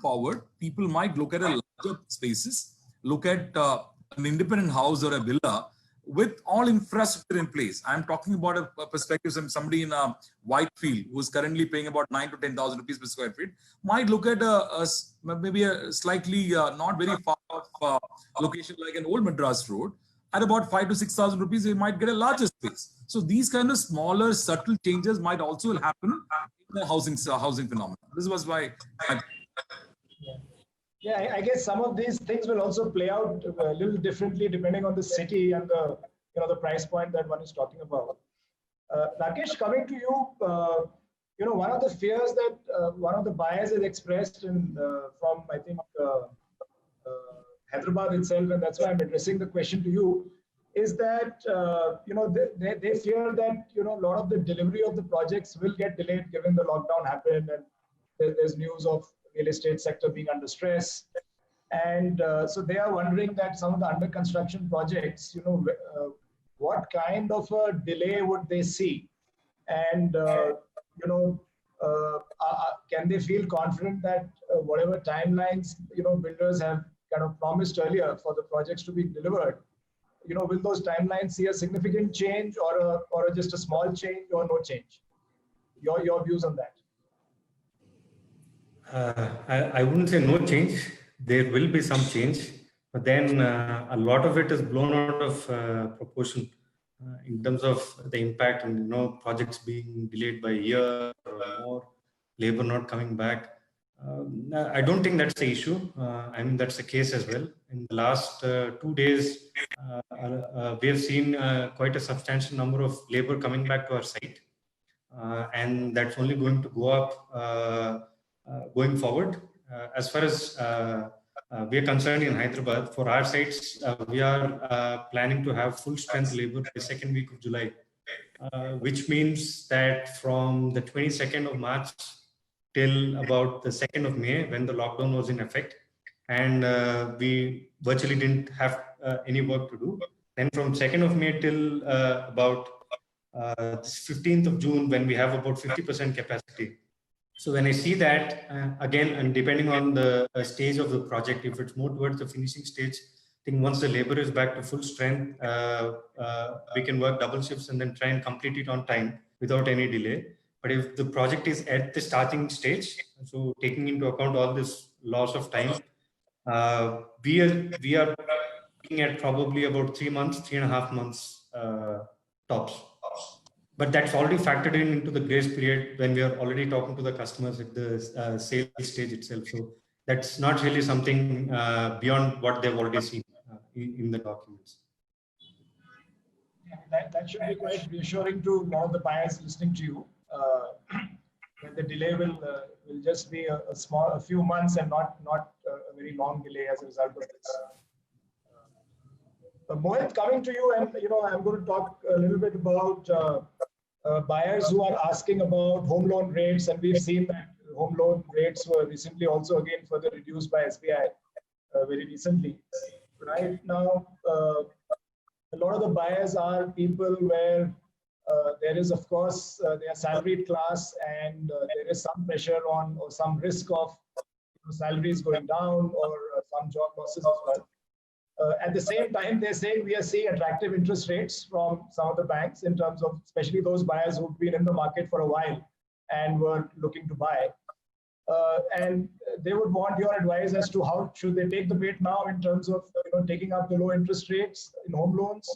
forward people might look at a larger spaces, look at an independent house or a villa with all infrastructure in place. I'm talking about a perspective from somebody in Whitefield who's currently paying about 9 to 10,000 rupees per square feet might look at maybe a slightly not very far off location like an old Madras road. At about 5 to 6,000 rupees, they might get a larger space. So these kind of smaller, subtle changes might also happen in the housing phenomenon. This was why. Yeah, I guess some of these things will also play out a little differently depending on the city and the price point that one is talking about. Rakesh, coming to you, one of the fears that one of the buyers has expressed from I think Hyderabad itself, and that's why I'm addressing the question to you, is that they fear that a lot of the delivery of the projects will get delayed given the lockdown happened and there's news of real estate sector being under stress. And so they are wondering that some of the under construction projects, what kind of a delay would they see? And, can they feel confident that whatever timelines, builders have kind of promised earlier for the projects to be delivered, will those timelines see a significant change or just a small change or no change? Your views on that? I wouldn't say no change. There will be some change, but then a lot of it is blown out of proportion in terms of the impact and projects being delayed by a year or more, labor not coming back. I don't think that's the issue. I mean, that's the case as well. In the last 2 days, we have seen quite a substantial number of labor coming back to our site, and that's only going to go up going forward. As far as we are concerned in Hyderabad, for our sites, we are planning to have full strength labor the second week of July, which means that from the 22nd of March till about the 2nd of May, when the lockdown was in effect, and we virtually didn't have any work to do. Then from 2nd of May till about 15th of June, when we have about 50% capacity. So when I see that, again, and depending on the stage of the project, if it's more towards the finishing stage, I think once the labor is back to full strength, we can work double shifts and then try and complete it on time without any delay. But if the project is at the starting stage, so taking into account all this loss of time, we are looking at probably about 3 months, 3.5 months tops. But that's already factored into the grace period when we are already talking to the customers at the sales stage itself. So that's not really something beyond what they've already seen in the documents. That should be quite reassuring to a lot of the buyers listening to you. That the delay will just be a few months and not a very long delay as a result of this. Mohit, coming to you, and I'm going to talk a little bit about buyers who are asking about home loan rates, and we've seen that home loan rates were recently also again further reduced by SBI very recently. Right now, a lot of the buyers are people where there is, of course, they are salaried class, and there is some pressure on or some risk of salaries going down or some job losses as well. At the same time, they're saying we are seeing attractive interest rates from some of the banks in terms of especially those buyers who've been in the market for a while and were looking to buy. And they would want your advice as to how should they take the bait now in terms of taking up the low interest rates in home loans,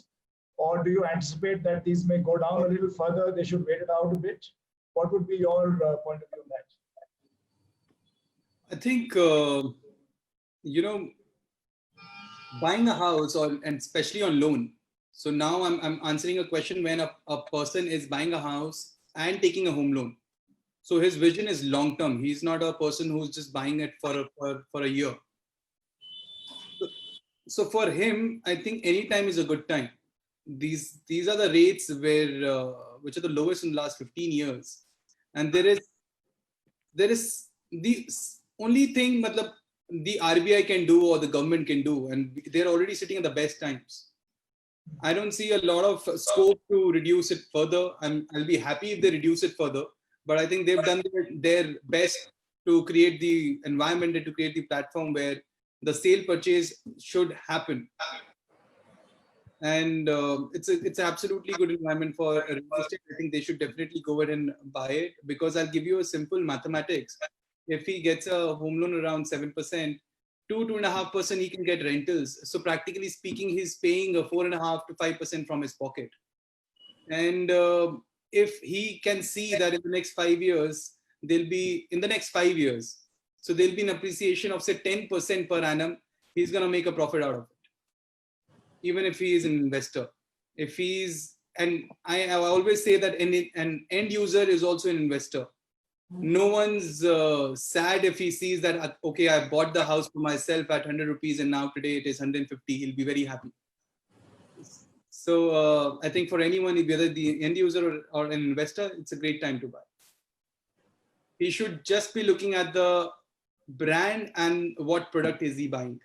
or do you anticipate that these may go down a little further? They should wait it out a bit. What would be your point of view on that? I think, buying a house and especially on loan. So now I'm answering a question when a person is buying a house and taking a home loan. So his vision is long term. He's not a person who's just buying it for a year. So for him, I think any time is a good time. These are the rates which are the lowest in the last 15 years, and there is the only thing the RBI can do or the government can do, and they're already sitting at the best times. I don't see a lot of scope to reduce it further. I'll be happy if they reduce it further, but I think they've done their best to create the environment and to create the platform where the sale purchase should happen. And it's an absolutely good environment for real estate. I think they should definitely go ahead and buy it, because I'll give you a simple mathematics. If he gets a home loan around 7%, 2.5%, he can get rentals. So practically speaking, he's paying a 4.5% to 5% from his pocket. And if he can see that in the next 5 years, so there'll be an appreciation of say 10% per annum, he's going to make a profit out of it. Even if he is an investor, and I always say that an end user is also an investor. No one's sad if he sees that, okay, I bought the house for myself at 100 rupees and now today it is 150. He'll be very happy. So I think for anyone, whether the end user or an investor, it's a great time to buy. He should just be looking at the brand and what product is he buying.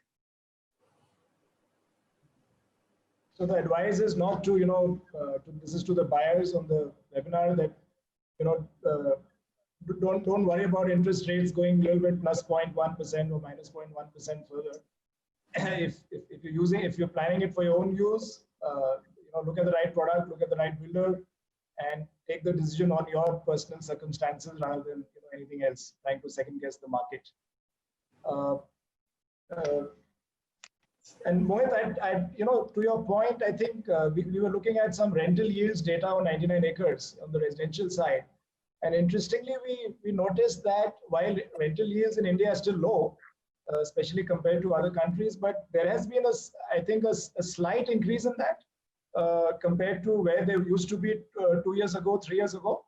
So the advice is not to, this is to the buyers on the webinar, that, don't worry about interest rates going a little bit plus 0.1% or minus 0.1% further. If you're planning it for your own use, look at the right product, look at the right builder, and take the decision on your personal circumstances rather than anything else, trying to second guess the market. And Mohit, to your point, I think we were looking at some rental yields data on 99 acres on the residential side. And interestingly, we noticed that while rental yields in India are still low, especially compared to other countries, but there has been, I think, a slight increase in that compared to where they used to be 2 years ago, 3 years ago.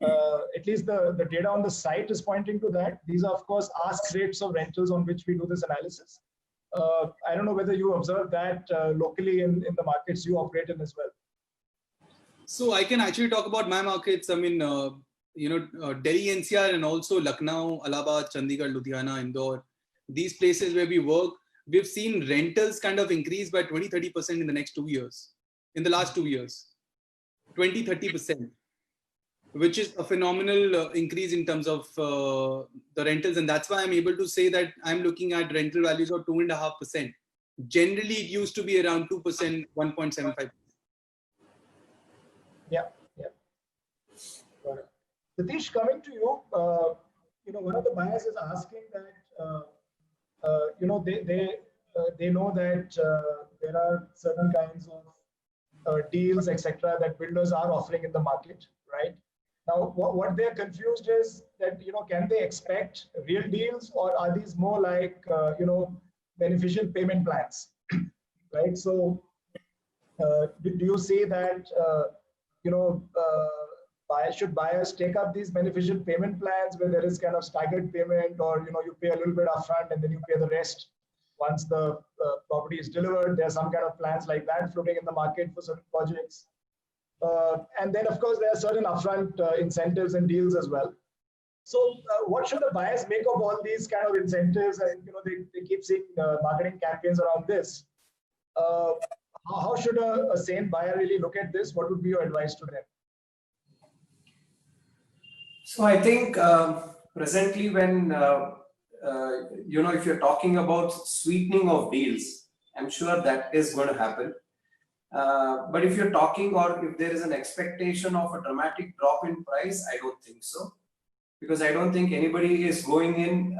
At least the data on the site is pointing to that. These are, of course, ask rates of rentals on which we do this analysis. I don't know whether you observe that locally in the markets you operate in as well. So I can actually talk about my markets. I mean, Delhi NCR and also Lucknow, Allahabad, Chandigarh, Ludhiana, Indore. These places where we work, we've seen rentals kind of increase by 20-30% in the next 2 years. In the last 2 years, 20-30%, which is a phenomenal increase in terms of the rentals. And that's why I'm able to say that I'm looking at rental values of 2.5%. Generally, it used to be around 2%, 1.75%. Yeah. Satish, coming to you, one of the buyers is asking that, they know that there are certain kinds of deals, etc., that builders are offering in the market, right? Now, what they're confused is that, can they expect real deals, or are these more like, beneficial payment plans, right? So, do you see that, should buyers take up these beneficial payment plans where there is kind of staggered payment, or, you pay a little bit upfront and then you pay the rest once the property is delivered? There's some kind of plans like that floating in the market for certain projects. And then, of course, there are certain upfront incentives and deals as well. So what should the buyers make of all these kind of incentives? And they keep seeing marketing campaigns around this. How should a sane buyer really look at this? What would be your advice to them? So I think presently when if you're talking about sweetening of deals, I'm sure that is going to happen. But if you're talking or if there is an expectation of a dramatic drop in price, I don't think so. Because I don't think anybody is going in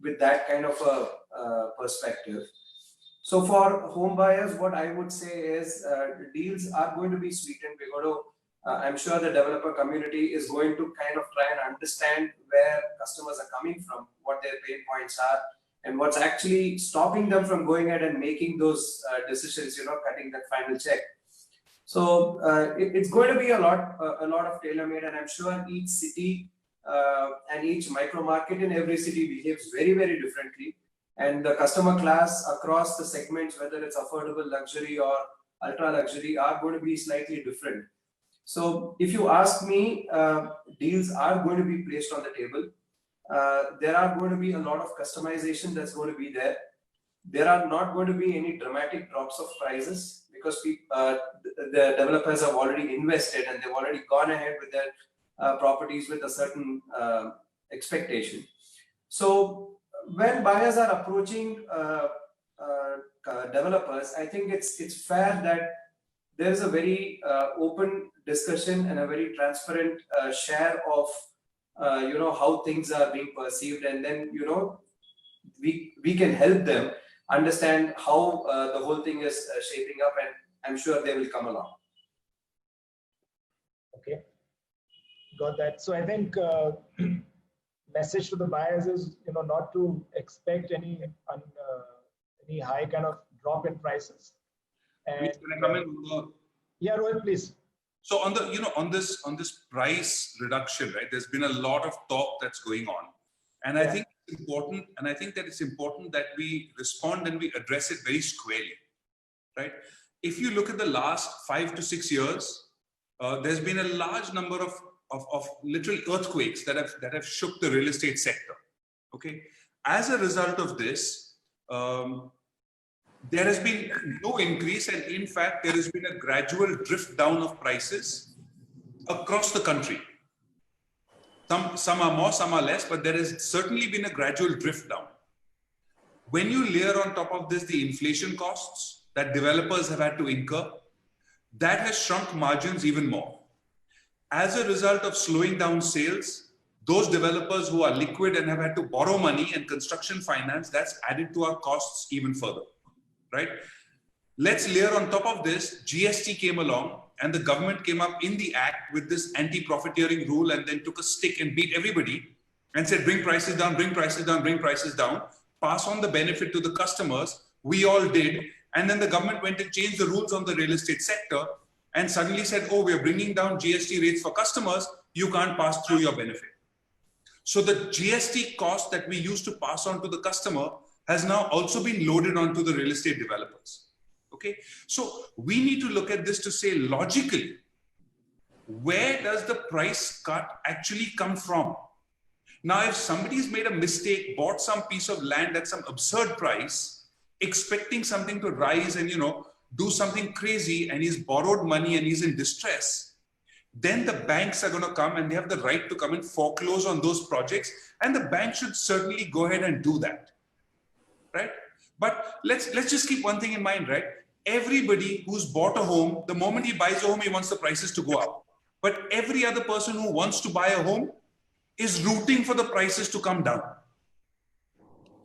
with that kind of a perspective. So for home buyers, what I would say is deals are going to be sweetened. We're going to I'm sure the developer community is going to kind of try and understand where customers are coming from, what their pain points are, and what's actually stopping them from going ahead and making those decisions, cutting that final check. So it's going to be a lot of tailor-made, and I'm sure each city and each micro market in every city behaves very, very differently. And the customer class across the segments, whether it's affordable luxury or ultra luxury, are going to be slightly different. So if you ask me, deals are going to be placed on the table. There are going to be a lot of customization that's going to be there. There are not going to be any dramatic drops of prices because the developers have already invested and they've already gone ahead with their properties with a certain expectation. So when buyers are approaching developers, I think it's fair that there is a very open discussion and a very transparent share of how things are being perceived, and then we can help them understand how the whole thing is shaping up, and I'm sure they will come along. Okay, got that. So I think message to the buyers is not to expect any high kind of drop in prices. And Can I come in? Yeah, Rohit, please. So on the on this price reduction, right? There's been a lot of talk that's going on, and I think it's important. And I think that it's important that we respond and we address it very squarely, right? If you look at the last 5 to 6 years, there's been a large number of literal earthquakes that have shook the real estate sector. Okay, as a result of this. There has been no increase, and in fact, there has been a gradual drift down of prices across the country. Some are more, some are less, but there has certainly been a gradual drift down. When you layer on top of this the inflation costs that developers have had to incur, that has shrunk margins even more. As a result of slowing down sales, those developers who are liquid and have had to borrow money and construction finance, that's added to our costs even further. Right? Let's layer on top of this, GST came along and the government came up in the act with this anti-profiteering rule and then took a stick and beat everybody and said, bring prices down, bring prices down, bring prices down, pass on the benefit to the customers. We all did. And then the government went and changed the rules on the real estate sector and suddenly said, oh, we're bringing down GST rates for customers. You can't pass through your benefit. So the GST cost that we used to pass on to the customer has now also been loaded onto the real estate developers. Okay, so we need to look at this to say logically, where does the price cut actually come from? Now, if somebody's made a mistake, bought some piece of land at some absurd price, expecting something to rise and do something crazy, and he's borrowed money and he's in distress, then the banks are going to come and they have the right to come and foreclose on those projects, and the bank should certainly go ahead and do that. Right? But let's just keep one thing in mind, right? Everybody who's bought a home, the moment he buys a home, he wants the prices to go up. But every other person who wants to buy a home is rooting for the prices to come down.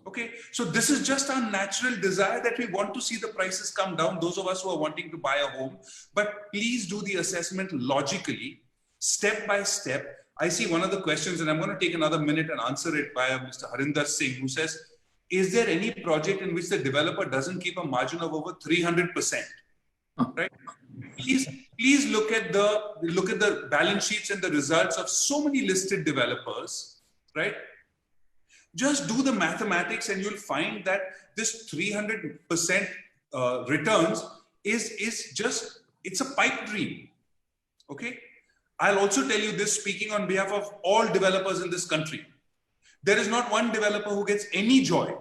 Okay, so this is just our natural desire that we want to see the prices come down, those of us who are wanting to buy a home. But please do the assessment logically, step by step. I see one of the questions, and I'm going to take another minute and answer it by Mr. Harinder Singh, who says, is there any project in which the developer doesn't keep a margin of over 300%? Right? Please look at the balance sheets and the results of so many listed developers, right? Just do the mathematics and you'll find that this 300% returns is just, it's a pipe dream. Okay? I'll also tell you this, speaking on behalf of all developers in this country. There is not one developer who gets any joy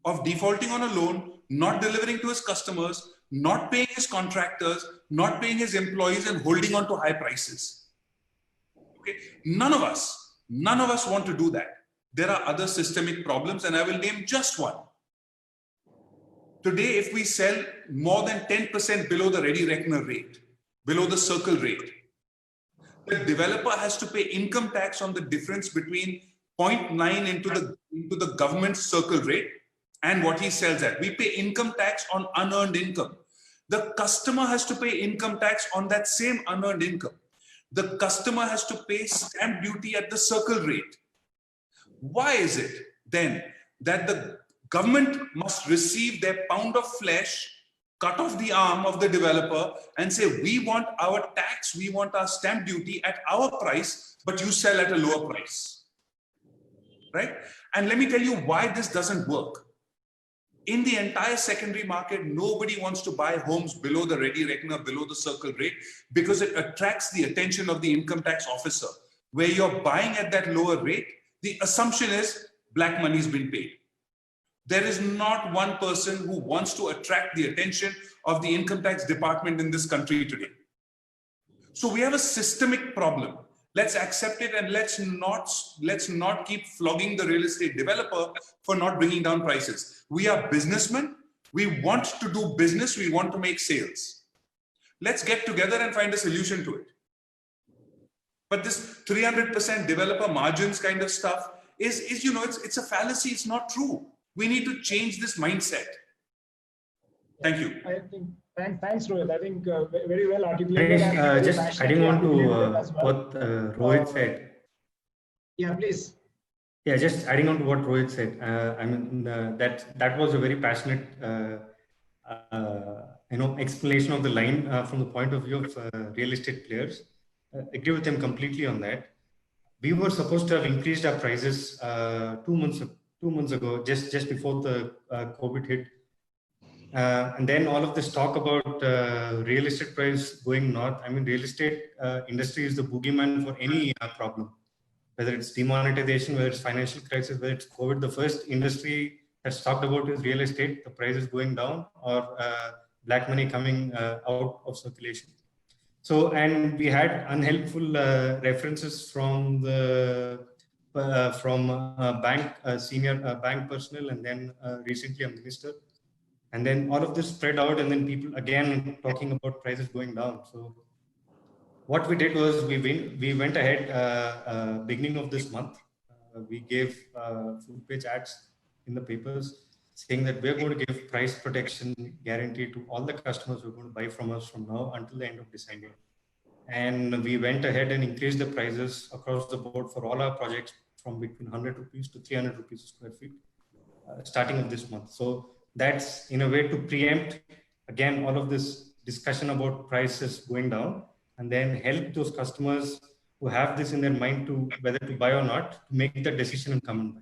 of defaulting on a loan, not delivering to his customers, not paying his contractors, not paying his employees, and holding on to high prices. Okay, none of us want to do that. There are other systemic problems, and I will name just one. Today, if we sell more than 10% below the ready reckoner rate, below the circle rate, the developer has to pay income tax on the difference between 0.9 into the government circle rate and what he sells at. We pay income tax on unearned income. The customer has to pay income tax on that same unearned income. The customer has to pay stamp duty at the circle rate. Why is it then that the government must receive their pound of flesh, cut off the arm of the developer and say, we want our tax, we want our stamp duty at our price, but you sell at a lower price, right? And let me tell you why this doesn't work. In the entire secondary market, nobody wants to buy homes below the ready reckoner, below the circle rate, because it attracts the attention of the income tax officer. Where you're buying at that lower rate, the assumption is black money's been paid. There is not one person who wants to attract the attention of the income tax department in this country today. So we have a systemic problem. Let's accept it, and let's not keep flogging the real estate developer for not bringing down prices. We are businessmen. We want to do business. We want to make sales. Let's get together and find a solution to it. But this 300% developer margins kind of stuff is you know, it's a fallacy. It's not true. We need to change this mindset. Thank you. I think, thanks, Rohit. I think very well articulated. Just adding on to what Rohit said. Yeah, please. Yeah, just adding on to what Rohit said. I mean, that was a very passionate, explanation of the line from the point of view of real estate players. Agree with him completely on that. We were supposed to have increased our prices 2 months ago, just before the COVID hit. And then all of this talk about real estate price going north. I mean, real estate industry is the boogeyman for any problem, whether it's demonetization, whether it's financial crisis, whether it's COVID. The first industry that's talked about is real estate, the price is going down, or black money coming out of circulation. So, and we had unhelpful references from the bank senior bank personnel, and then recently a minister. And then all of this spread out, and then people again talking about prices going down. So what we did was we went ahead beginning of this month. We gave full page ads in the papers saying that we're going to give price protection guarantee to all the customers who are going to buy from us from now until the end of December. And we went ahead and increased the prices across the board for all our projects from between 100 rupees to 300 rupees a square feet starting of this month. So that's in a way to preempt again all of this discussion about prices going down, and then help those customers who have this in their mind to whether to buy or not to make the decision and come and buy.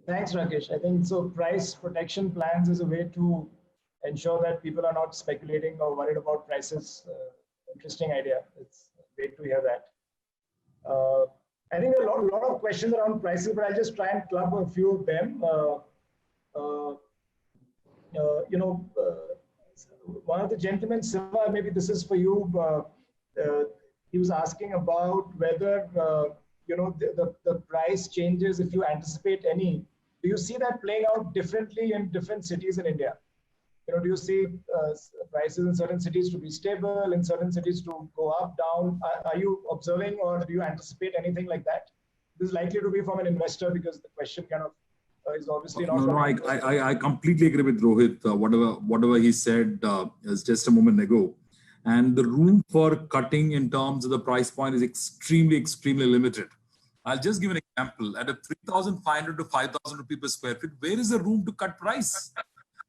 Thanks, Rakesh. I think so. Price protection plans is a way to ensure that people are not speculating or worried about prices. Interesting idea. It's great to hear that. I think there are a lot of questions around prices, but I'll just try and club a few of them. One of the gentlemen, Silva, maybe this is for you. He was asking about whether the price changes, if you anticipate any. Do you see that playing out differently in different cities in India? Do you see prices in certain cities to be stable, in certain cities to go up, down? Are you observing, or do you anticipate anything like that? This is likely to be from an investor, because the question kind of is obviously not. No, I completely agree with Rohit. Whatever he said is just a moment ago. And the room for cutting in terms of the price point is extremely, extremely limited. I'll just give an example. At a 3,500 to 5,000 rupees per square feet, where is the room to cut price?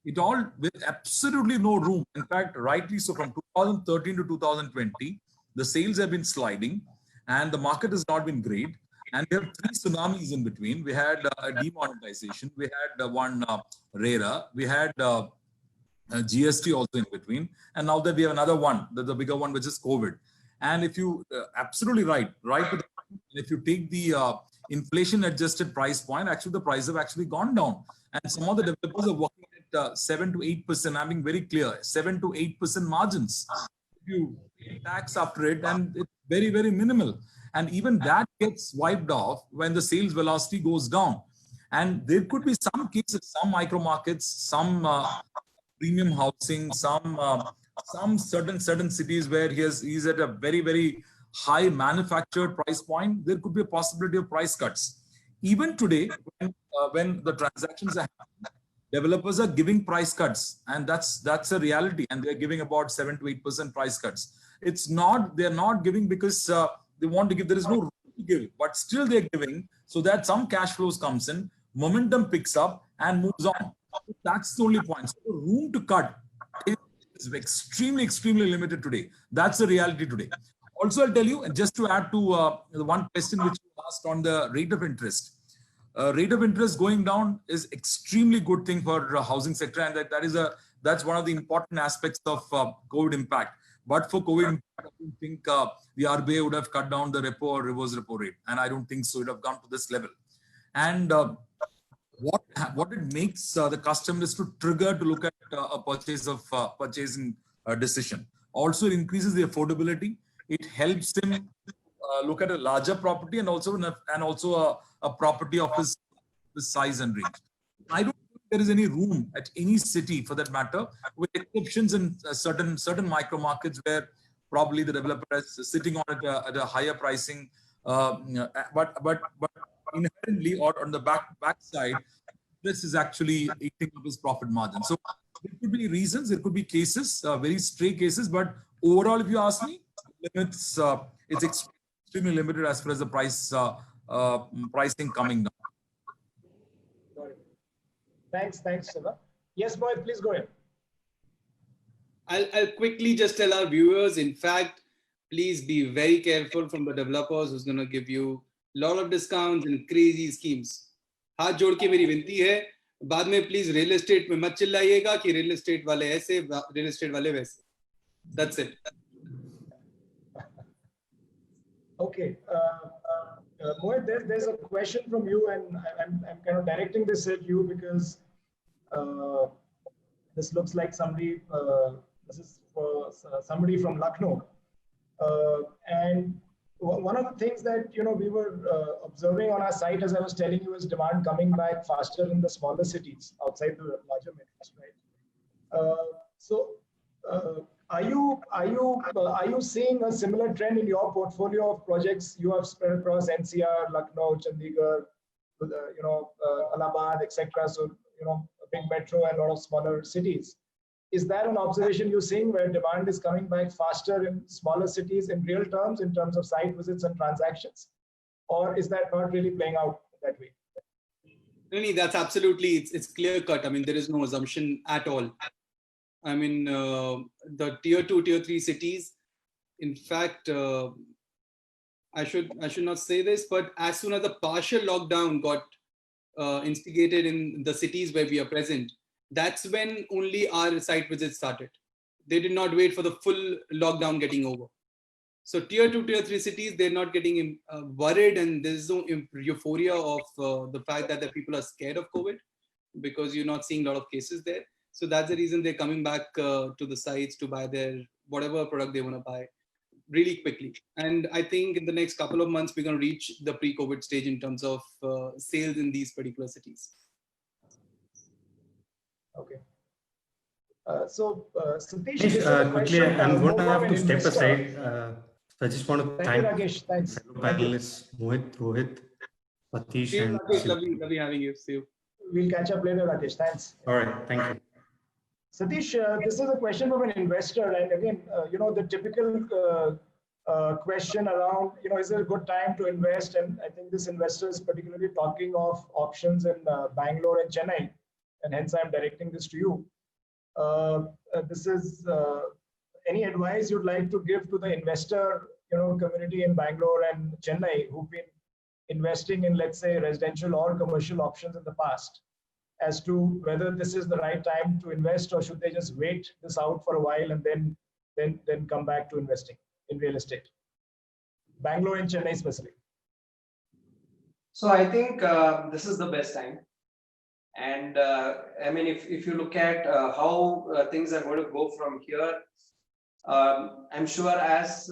It all with absolutely no room. In fact, rightly so, from 2013 to 2020, the sales have been sliding and the market has not been great. And we have 3 tsunamis in between. We had a demonetization. We had one RERA. We had GST also in between, and now that we have another one, the bigger one, which is COVID. And if you absolutely right with, if you take the inflation-adjusted price point, actually the prices have actually gone down, and some of the developers are working at 7 to 8%. I'm being very clear, 7 to 8% margins. If you pay tax after it, and it's very, very minimal, and even that gets wiped off when the sales velocity goes down. And there could be some cases, some micro markets, some premium housing, some certain cities where he's at a very, very high manufactured price point. There could be a possibility of price cuts. Even today, when the transactions are happening, developers are giving price cuts, and that's a reality. And they're giving about 7 to 8% price cuts. It's not, they're not giving because they want to give. There is no room to give, but still they're giving so that some cash flows comes in, momentum picks up and moves on. That's the only point. So the room to cut is extremely, extremely limited today. That's the reality today. Also, I'll tell you, and just to add to the one question which you asked on the rate of interest. Rate of interest going down is extremely good thing for housing sector, and that's one of the important aspects of COVID impact. But for COVID impact, I don't think the RBI would have cut down the repo or reverse repo rate, and I don't think so. It would have gone to this level. And what it makes the customers to trigger to look at a purchasing decision. Also, it increases the affordability. It helps him look at a larger property and also a property of his size and range. I don't think there is any room at any city, for that matter, with exceptions in certain micro markets where probably the developer is sitting on it at a higher pricing, but inherently or on the back side, this is actually eating up his profit margin. So there could be reasons, there could be cases, very stray cases, but overall, if you ask me, it's extremely limited as far as the pricing coming down. Got it. Thanks, Siva. Yes, Mohit, please go ahead. I'll quickly just tell our viewers, in fact, please be very careful from the developers who's going to give you a lot of discounts and crazy schemes. हाथ जोड़ के मेरी विनती है, बाद में please real estate में मत चिल्लाइएगा कि रियल एस्टेट वाले ऐसे, रियल एस्टेट वाले वैसे. That's it. Okay. Mohit, there's a question from you, and I'm kind of directing this at you because this looks like somebody. This is for somebody from Lucknow, and one of the things that we were observing on our site, as I was telling you, is demand coming back faster in the smaller cities outside the larger metros, right? Are you seeing a similar trend in your portfolio of projects you have spread across NCR, Lucknow, Chandigarh, Allahabad, etc.? So a big metro and a lot of smaller cities. Is that an observation you're seeing where demand is coming back faster in smaller cities in real terms, in terms of site visits and transactions? Or is that not really playing out that way? Really, that's absolutely, it's clear cut. I mean, there is no assumption at all. I mean, the tier 2, tier 3 cities, in fact, I should not say this, but as soon as the partial lockdown got instigated in the cities where we are present, that's when only our site visits started. They did not wait for the full lockdown getting over. So tier 2, tier 3 cities, they're not getting worried, and there's no euphoria of the fact that the people are scared of COVID because you're not seeing a lot of cases there. So that's the reason they're coming back to the sites to buy their whatever product they want to buy really quickly. And I think in the next couple of months, we're going to reach the pre-COVID stage in terms of sales in these particular cities. Okay. Satish, quickly, I'm going to have to step aside. So I just want to thank Rakesh. Thanks. panelists, Mohit, Rohit, Satish, and Rakesh, lovely having you. See you. We'll catch up later, Rakesh. Thanks. all right, thank you. Satish, this is a question from an investor, and again, the typical question around, is it a good time to invest? And I think this investor is particularly talking of options in Bangalore and Chennai, and hence I'm directing this to you. This is any advice you'd like to give to the investor, community in Bangalore and Chennai who've been investing in, let's say, residential or commercial options in the past. as to whether this is the right time to invest or should they just wait this out for a while and then come back to investing in real estate? Bangalore and Chennai especially. So I think this is the best time. And I mean, if you look at how things are going to go from here, I'm sure as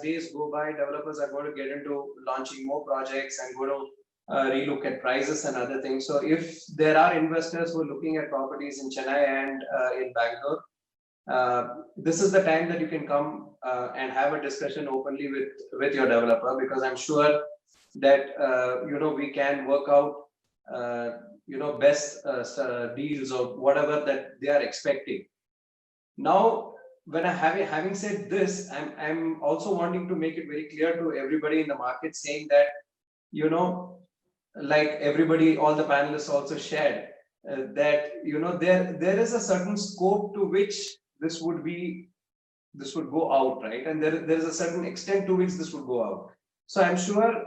days go by, developers are going to get into launching more projects and going to relook at prices and other things. So if there are investors who are looking at properties in Chennai and in Bangalore, this is the time that you can come and have a discussion openly with your developer, because I'm sure that we can work out best deals or whatever that they are expecting. Now, when having said this, I'm also wanting to make it very clear to everybody in the market, saying that like everybody, all the panelists also shared that there is a certain scope to which this would go out, right? And there is a certain extent to which this would go out. So I'm sure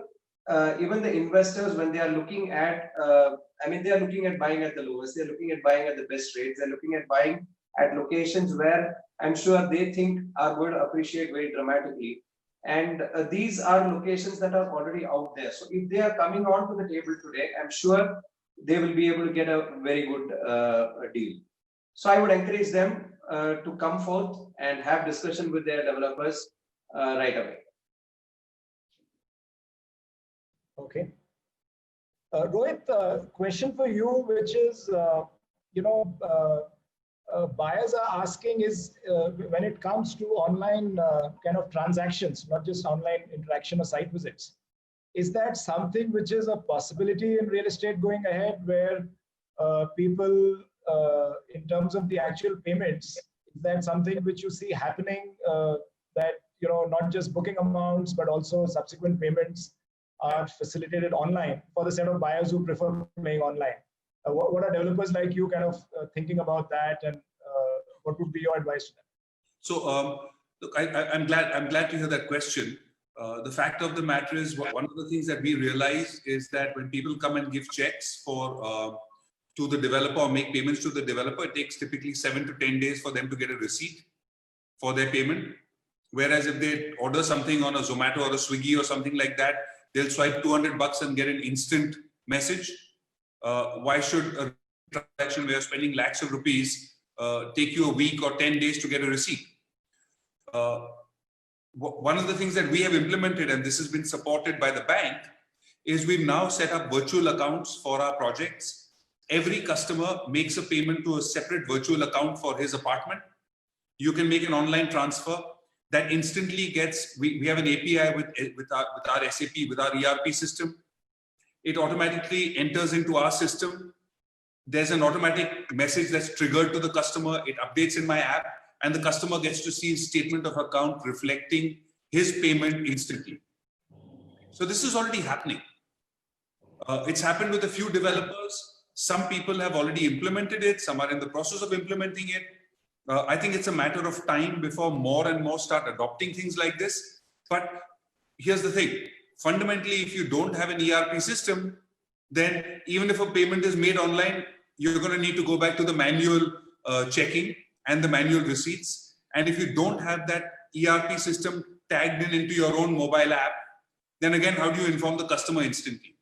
even the investors, when they are looking at, they are looking at buying at the lowest, they're looking at buying at the best rates, they're looking at buying at locations where I'm sure they think are going to appreciate very dramatically. And these are locations that are already out there. So if they are coming onto the table today, I'm sure they will be able to get a very good deal. So I would encourage them to come forth and have discussion with their developers right away. Okay. Rohit, question for you, which is, buyers are asking is when it comes to online kind of transactions, not just online interaction or site visits, is that something which is a possibility in real estate going ahead, where people, in terms of the actual payments, is that something which you see happening, that, not just booking amounts, but also subsequent payments are facilitated online for the set of buyers who prefer paying online? What are developers like you kind of thinking about that, and what would be your advice to them? So, look, I'm glad to hear that question. The fact of the matter is, one of the things that we realize is that when people come and give checks to the developer or make payments to the developer, it takes typically 7 to 10 days for them to get a receipt for their payment. Whereas if they order something on a Zomato or a Swiggy or something like that, they'll swipe $200 and get an instant message. Why should a transaction where you're spending lakhs of rupees take you a week or 10 days to get a receipt? One of the things that we have implemented, and this has been supported by the bank, is we've now set up virtual accounts for our projects. Every customer makes a payment to a separate virtual account for his apartment. You can make an online transfer that instantly gets, we have an API with our SAP, with our ERP system. It automatically enters into our system. There's an automatic message that's triggered to the customer. It updates in my app, and the customer gets to see his statement of account reflecting his payment instantly. So this is already happening. It's happened with a few developers. Some people have already implemented it. Some are in the process of implementing it. I think it's a matter of time before more and more start adopting things like this. But here's the thing. Fundamentally, if you don't have an ERP system, then even if a payment is made online, you're going to need to go back to the manual checking and the manual receipts. And if you don't have that ERP system tagged into your own mobile app, then again, how do you inform the customer instantly?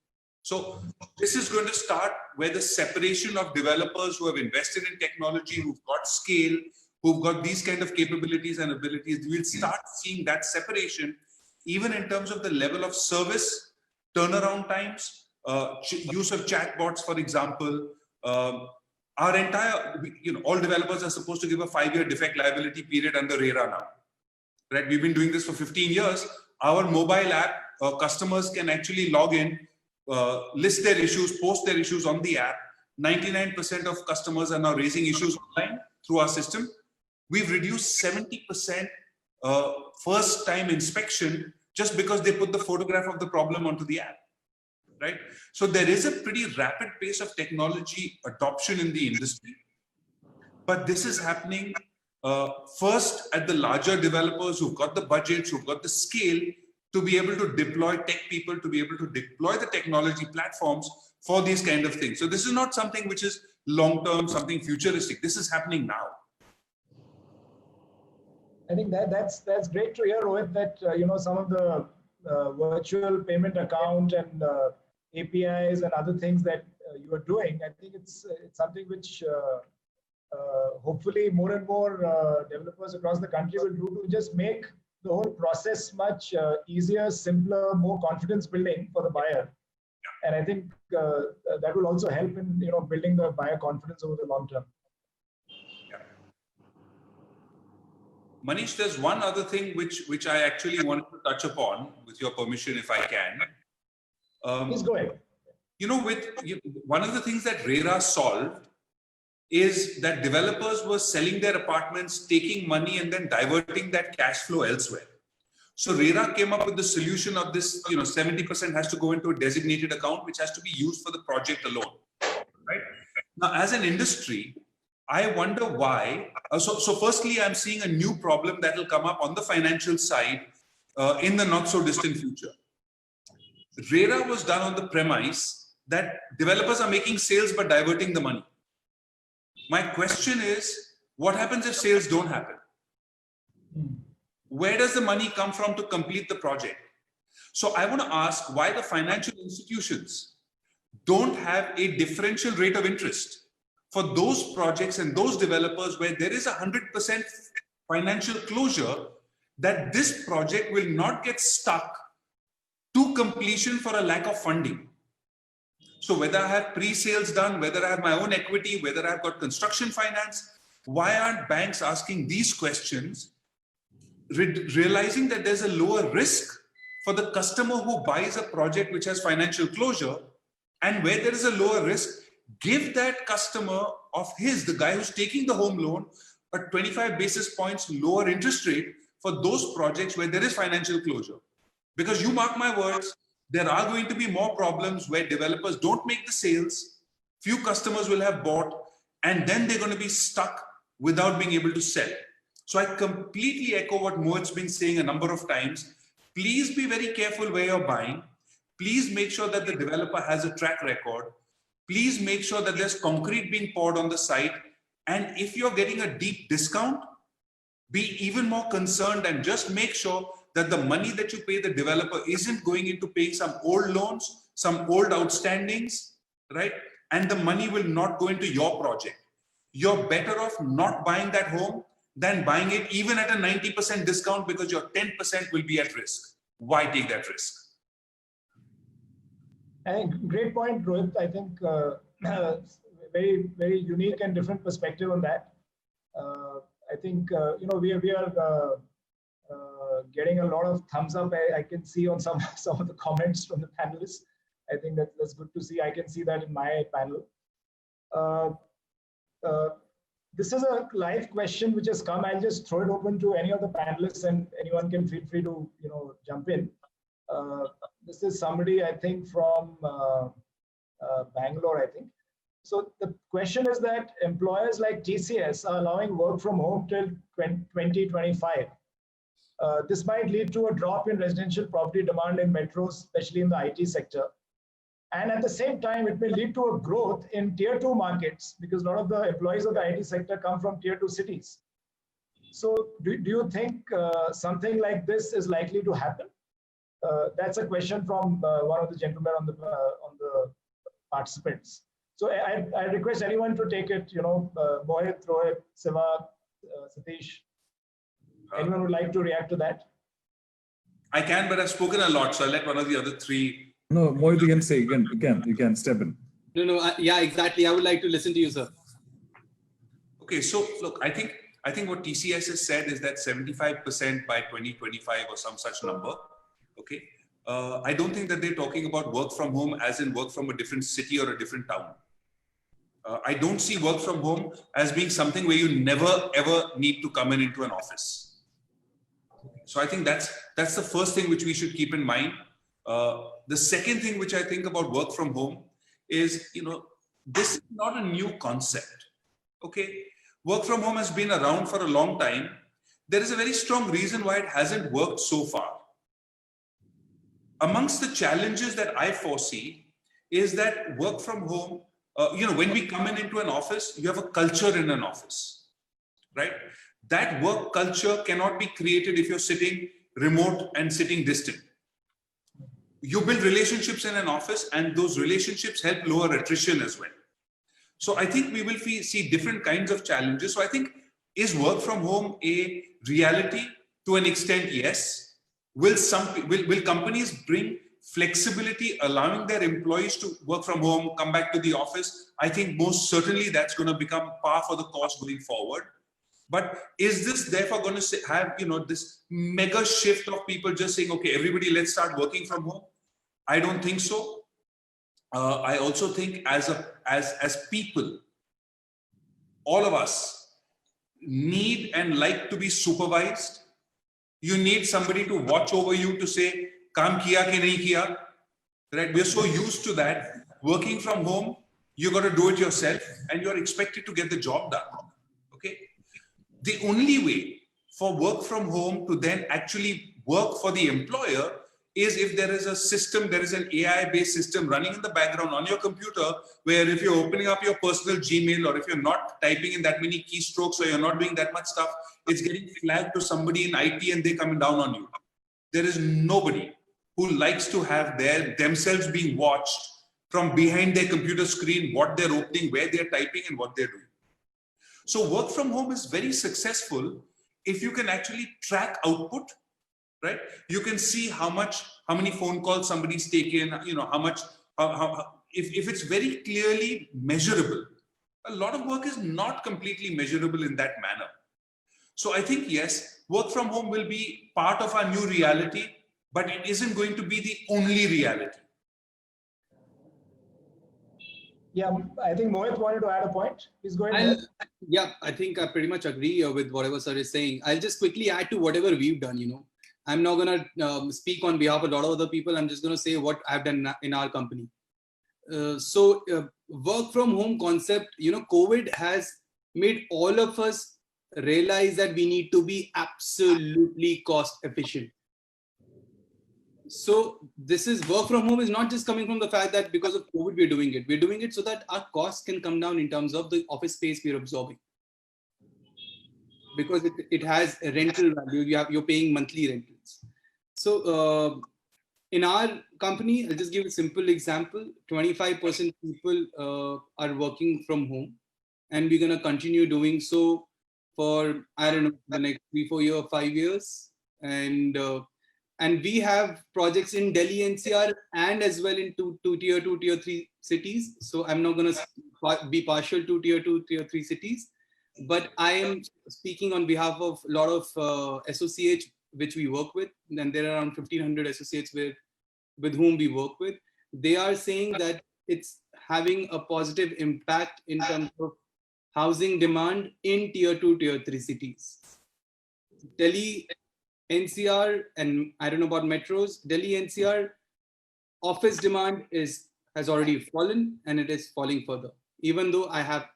So this is going to start where the separation of developers who have invested in technology, who've got scale, who've got these kind of capabilities and abilities, we'll start seeing that separation, even in terms of the level of service, turnaround times, use of chatbots, for example. Our entire, all developers are supposed to give a 5-year defect liability period under RERA now, right? We've been doing this for 15 years. Our mobile app, customers can actually log in, list their issues, post their issues on the app. 99% of customers are now raising issues online through our system. We've reduced 70% first time inspection just because they put the photograph of the problem onto the app, right? So there is a pretty rapid pace of technology adoption in the industry, but this is happening first at the larger developers who've got the budgets, who've got the scale to be able to deploy tech people, to be able to deploy the technology platforms for these kind of things. So this is not something which is long-term, something futuristic. This is happening now. I think that's great to hear, Rohit, that some of the virtual payment account and APIs and other things that you are doing. I think it's something which hopefully more and more developers across the country will do to just make the whole process much easier, simpler, more confidence building for the buyer. And I think that will also help in building the buyer confidence over the long term. Manish, there's one other thing which I actually wanted to touch upon, with your permission, if I can. Please go ahead. One of the things that RERA solved is that developers were selling their apartments, taking money, and then diverting that cash flow elsewhere. So RERA came up with the solution of this, 70% has to go into a designated account, which has to be used for the project alone, right? Now, as an industry, I wonder why. So firstly, I'm seeing a new problem that will come up on the financial side in the not so distant future. RERA was done on the premise that developers are making sales but diverting the money. My question is, what happens if sales don't happen? Where does the money come from to complete the project? So I want to ask why the financial institutions don't have a differential rate of interest for those projects and those developers where there is 100% financial closure, that this project will not get stuck to completion for a lack of funding. So whether I have pre-sales done, whether I have my own equity, whether I've got construction finance, why aren't banks asking these questions, realizing that there's a lower risk for the customer who buys a project which has financial closure, and where there is a lower risk, give that customer of his, the guy who's taking the home loan, a 25 basis points lower interest rate for those projects where there is financial closure. Because you mark my words, there are going to be more problems where developers don't make the sales, few customers will have bought, and then they're going to be stuck without being able to sell. So I completely echo what Mohit's been saying a number of times. Please be very careful where you're buying. Please make sure that the developer has a track record. Please make sure that there's concrete being poured on the site. And if you're getting a deep discount, be even more concerned and just make sure that the money that you pay the developer isn't going into paying some old loans, some old outstandings, right? And the money will not go into your project. You're better off not buying that home than buying it even at a 90% discount, because your 10% will be at risk. Why take that risk? I think great point, Rohit. I think very, very unique and different perspective on that. I think we are getting a lot of thumbs up. I can see on some of the comments from the panelists. I think that's good to see. I can see that in my panel. This is a live question which has come. I'll just throw it open to any of the panelists, and anyone can feel free to jump in. This is somebody, I think, from Bangalore, I think. So the question is that employers like TCS are allowing work from home till 2025. This might lead to a drop in residential property demand in metros, especially in the IT sector. And at the same time, it may lead to a growth in tier 2 markets, because a lot of the employees of the IT sector come from tier 2 cities. So do you think something like this is likely to happen? That's a question from one of the gentlemen on the participants. So I request anyone to take it, Mohit, Rohit, Siva, Satish. Anyone would like to react to that? I can, but I've spoken a lot, so I'll let one of the other three. No, Mohit, you can say, you can step in. No, yeah, exactly. I would like to listen to you, sir. Okay, so look, I think what TCS has said is that 75% by 2025 or some such number. Okay, I don't think that they're talking about work from home as in work from a different city or a different town. I don't see work from home as being something where you never ever need to come into an office. So I think that's the first thing which we should keep in mind. The second thing which I think about work from home is, this is not a new concept. Okay, work from home has been around for a long time. There is a very strong reason why it hasn't worked so far. Amongst the challenges that I foresee is that work from home when we come into an office, you have a culture in an office, right? That work culture cannot be created if you're sitting remote and sitting distant. You build relationships in an office, and those relationships help lower attrition as well. So I think we will see different kinds of challenges. So I think, is work from home a reality? To an extent, yes. Will companies bring flexibility, allowing their employees to work from home, come back to the office? I think most certainly that's going to become par for the course going forward. But is this therefore going to have this mega shift of people just saying, okay, everybody, let's start working from home? I don't think so. I also think as people, all of us need and like to be supervised. You need somebody to watch over you to say, "Kaam kiya ki nahi kiya?" Right? We're so used to that. Working from home, you got to do it yourself, and you're expected to get the job done. Okay. The only way for work from home to then actually work for the employer is if there is a system, there is an AI-based system running in the background on your computer, where if you're opening up your personal Gmail, or if you're not typing in that many keystrokes, or you're not doing that much stuff, it's getting flagged to somebody in IT and they're coming down on you. There is nobody who likes to have themselves being watched from behind their computer screen, what they're opening, where they're typing, and what they're doing. So work from home is very successful if you can actually track output, right? You can see how many phone calls somebody's taken, how much, if it's very clearly measurable. A lot of work is not completely measurable in that manner. So I think, yes, work from home will be part of our new reality, but it isn't going to be the only reality. Yeah, I think Mohit wanted to add a point. Please go ahead. Yeah, I think I pretty much agree with whatever sir is saying. I'll just quickly add to whatever we've done. I'm not going to speak on behalf of a lot of other people. I'm just going to say what I've done in our company. Work from home concept, COVID has made all of us realize that we need to be absolutely cost efficient. So this is work from home is not just coming from the fact that because of COVID we're doing it. We're doing it so that our costs can come down in terms of the office space we're absorbing. Because it has a rental value, you're paying monthly rentals. So in our company, I'll just give a simple example. 25% people are working from home, and we're going to continue doing so for, I don't know, the next 3-4 years, 5 years. And we have projects in Delhi NCR and as well in two tier 2, tier 3 cities. So I'm not going to be partial to tier 2, tier 3 cities. But I am speaking on behalf of a lot of associates which we work with, and there are around 1,500 associates with whom we work with. They are saying that it's having a positive impact in terms of housing demand in tier 2, tier 3 cities. Delhi NCR, and I don't know about metros, Delhi NCR office demand has already fallen, and it is falling further, even though I have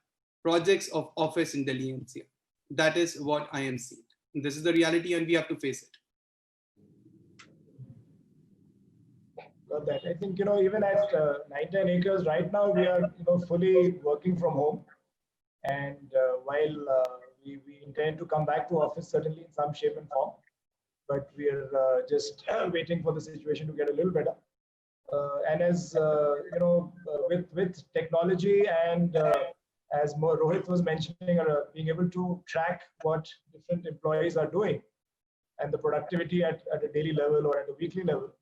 projects of office in Delhi NCR. That is what I am seeing. This is the reality, and we have to face it. Got that. I think, even at 99 acres right now, we are, fully working from home. And while we intend to come back to office, certainly in some shape and form, but we are just waiting for the situation to get a little better. And as, with technology and as Rohit was mentioning, being able to track what different employees are doing and the productivity at a daily level or at a weekly level,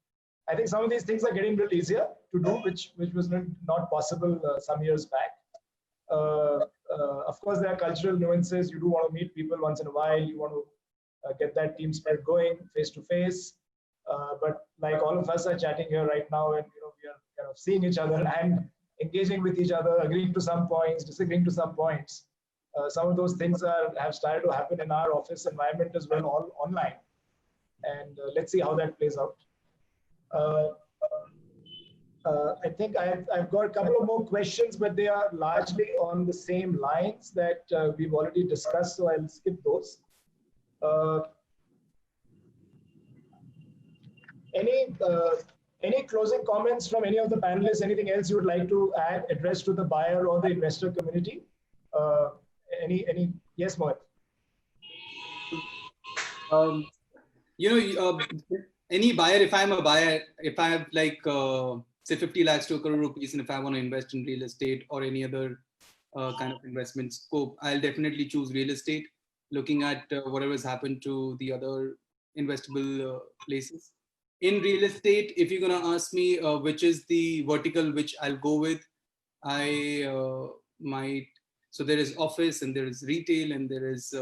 I think some of these things are getting a little easier to do, which was not possible some years back. Of course, there are cultural nuances. You do want to meet people once in a while. You want to get that team spirit going face to face. But like all of us are chatting here right now, and we are kind of seeing each other and engaging with each other, agreeing to some points, disagreeing to some points. Some of those things have started to happen in our office environment as well, all online. And let's see how that plays out. I think I've got a couple of more questions, but they are largely on the same lines that we've already discussed, so I'll skip those. Any closing comments from any of the panelists? Anything else you would like to add, address to the buyer or the investor community? Yes, Mohit. Any buyer, if I'm a buyer, if I have like, say 50 lakhs to a crore rupees, and if I want to invest in real estate or any other kind of investment scope, I'll definitely choose real estate, looking at whatever has happened to the other investable places. In real estate, if you're going to ask me which is the vertical which I'll go with, I might, so there is office and there is retail and there is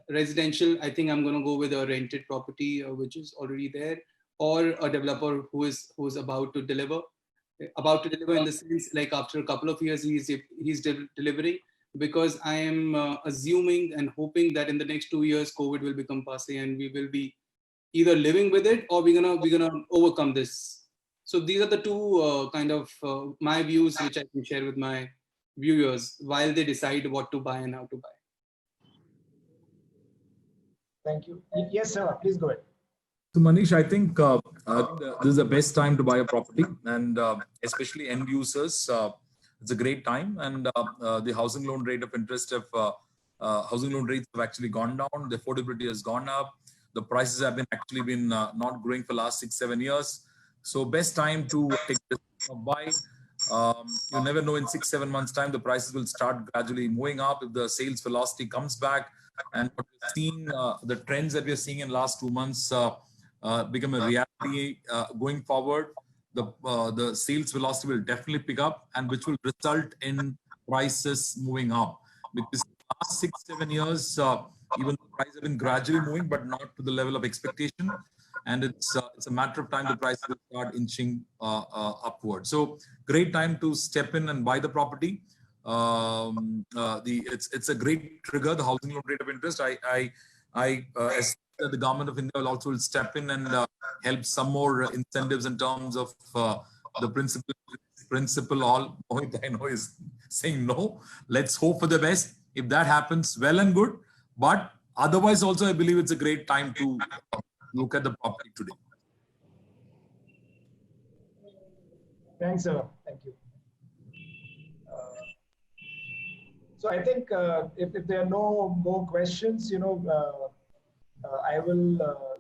residential. I think I'm going to go with a rented property which is already there, or a developer who is about to deliver in the sense, like after a couple of years he's delivering, because I am assuming and hoping that in the next 2 years COVID will become passé and we will be either living with it or we're gonna overcome this. So these are the two kind of my views which I can share with my viewers while they decide what to buy and how to buy. Thank you. Yes, sir. Please go ahead. So Manish, I think this is the best time to buy a property, and especially end users, it's a great time. And the housing loan rate of interest housing loan rates have actually gone down. The affordability has gone up. The prices have been not growing for the last 6-7 years. So best time to take this buy. You never know, in 6-7 months time, the prices will start gradually moving up if the sales velocity comes back. And what we're seeing, the trends that we're seeing in the last 2 months become a reality going forward. The sales velocity will definitely pick up, and which will result in prices moving up. Because last 6-7 years, even the prices have been gradually moving, but not to the level of expectation. And it's a matter of time the prices will start inching upward. So great time to step in and buy the property. It's a great trigger, the housing loan rate of interest. As the government of India will also step in and help some more incentives in terms of the principal. All I know is saying no. Let's hope for the best. If that happens, well and good. But otherwise, also I believe it's a great time to look at the property today. Thanks, sir. Thank you. So I think if there are no more questions, I will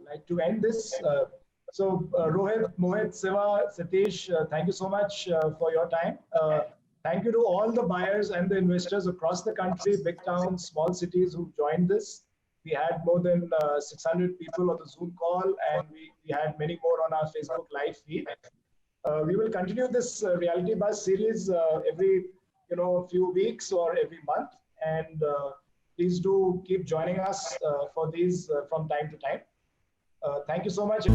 like to end this. So Rohit, Mohit, Siva, Satish, thank you so much for your time. Thank you to all the buyers and the investors across the country, big towns, small cities who joined this. We had more than 600 people on the Zoom call, and we had many more on our Facebook live feed. We will continue this Reality Buzz series every few weeks or every month, and please do keep joining us for these from time to time. Thank you so much.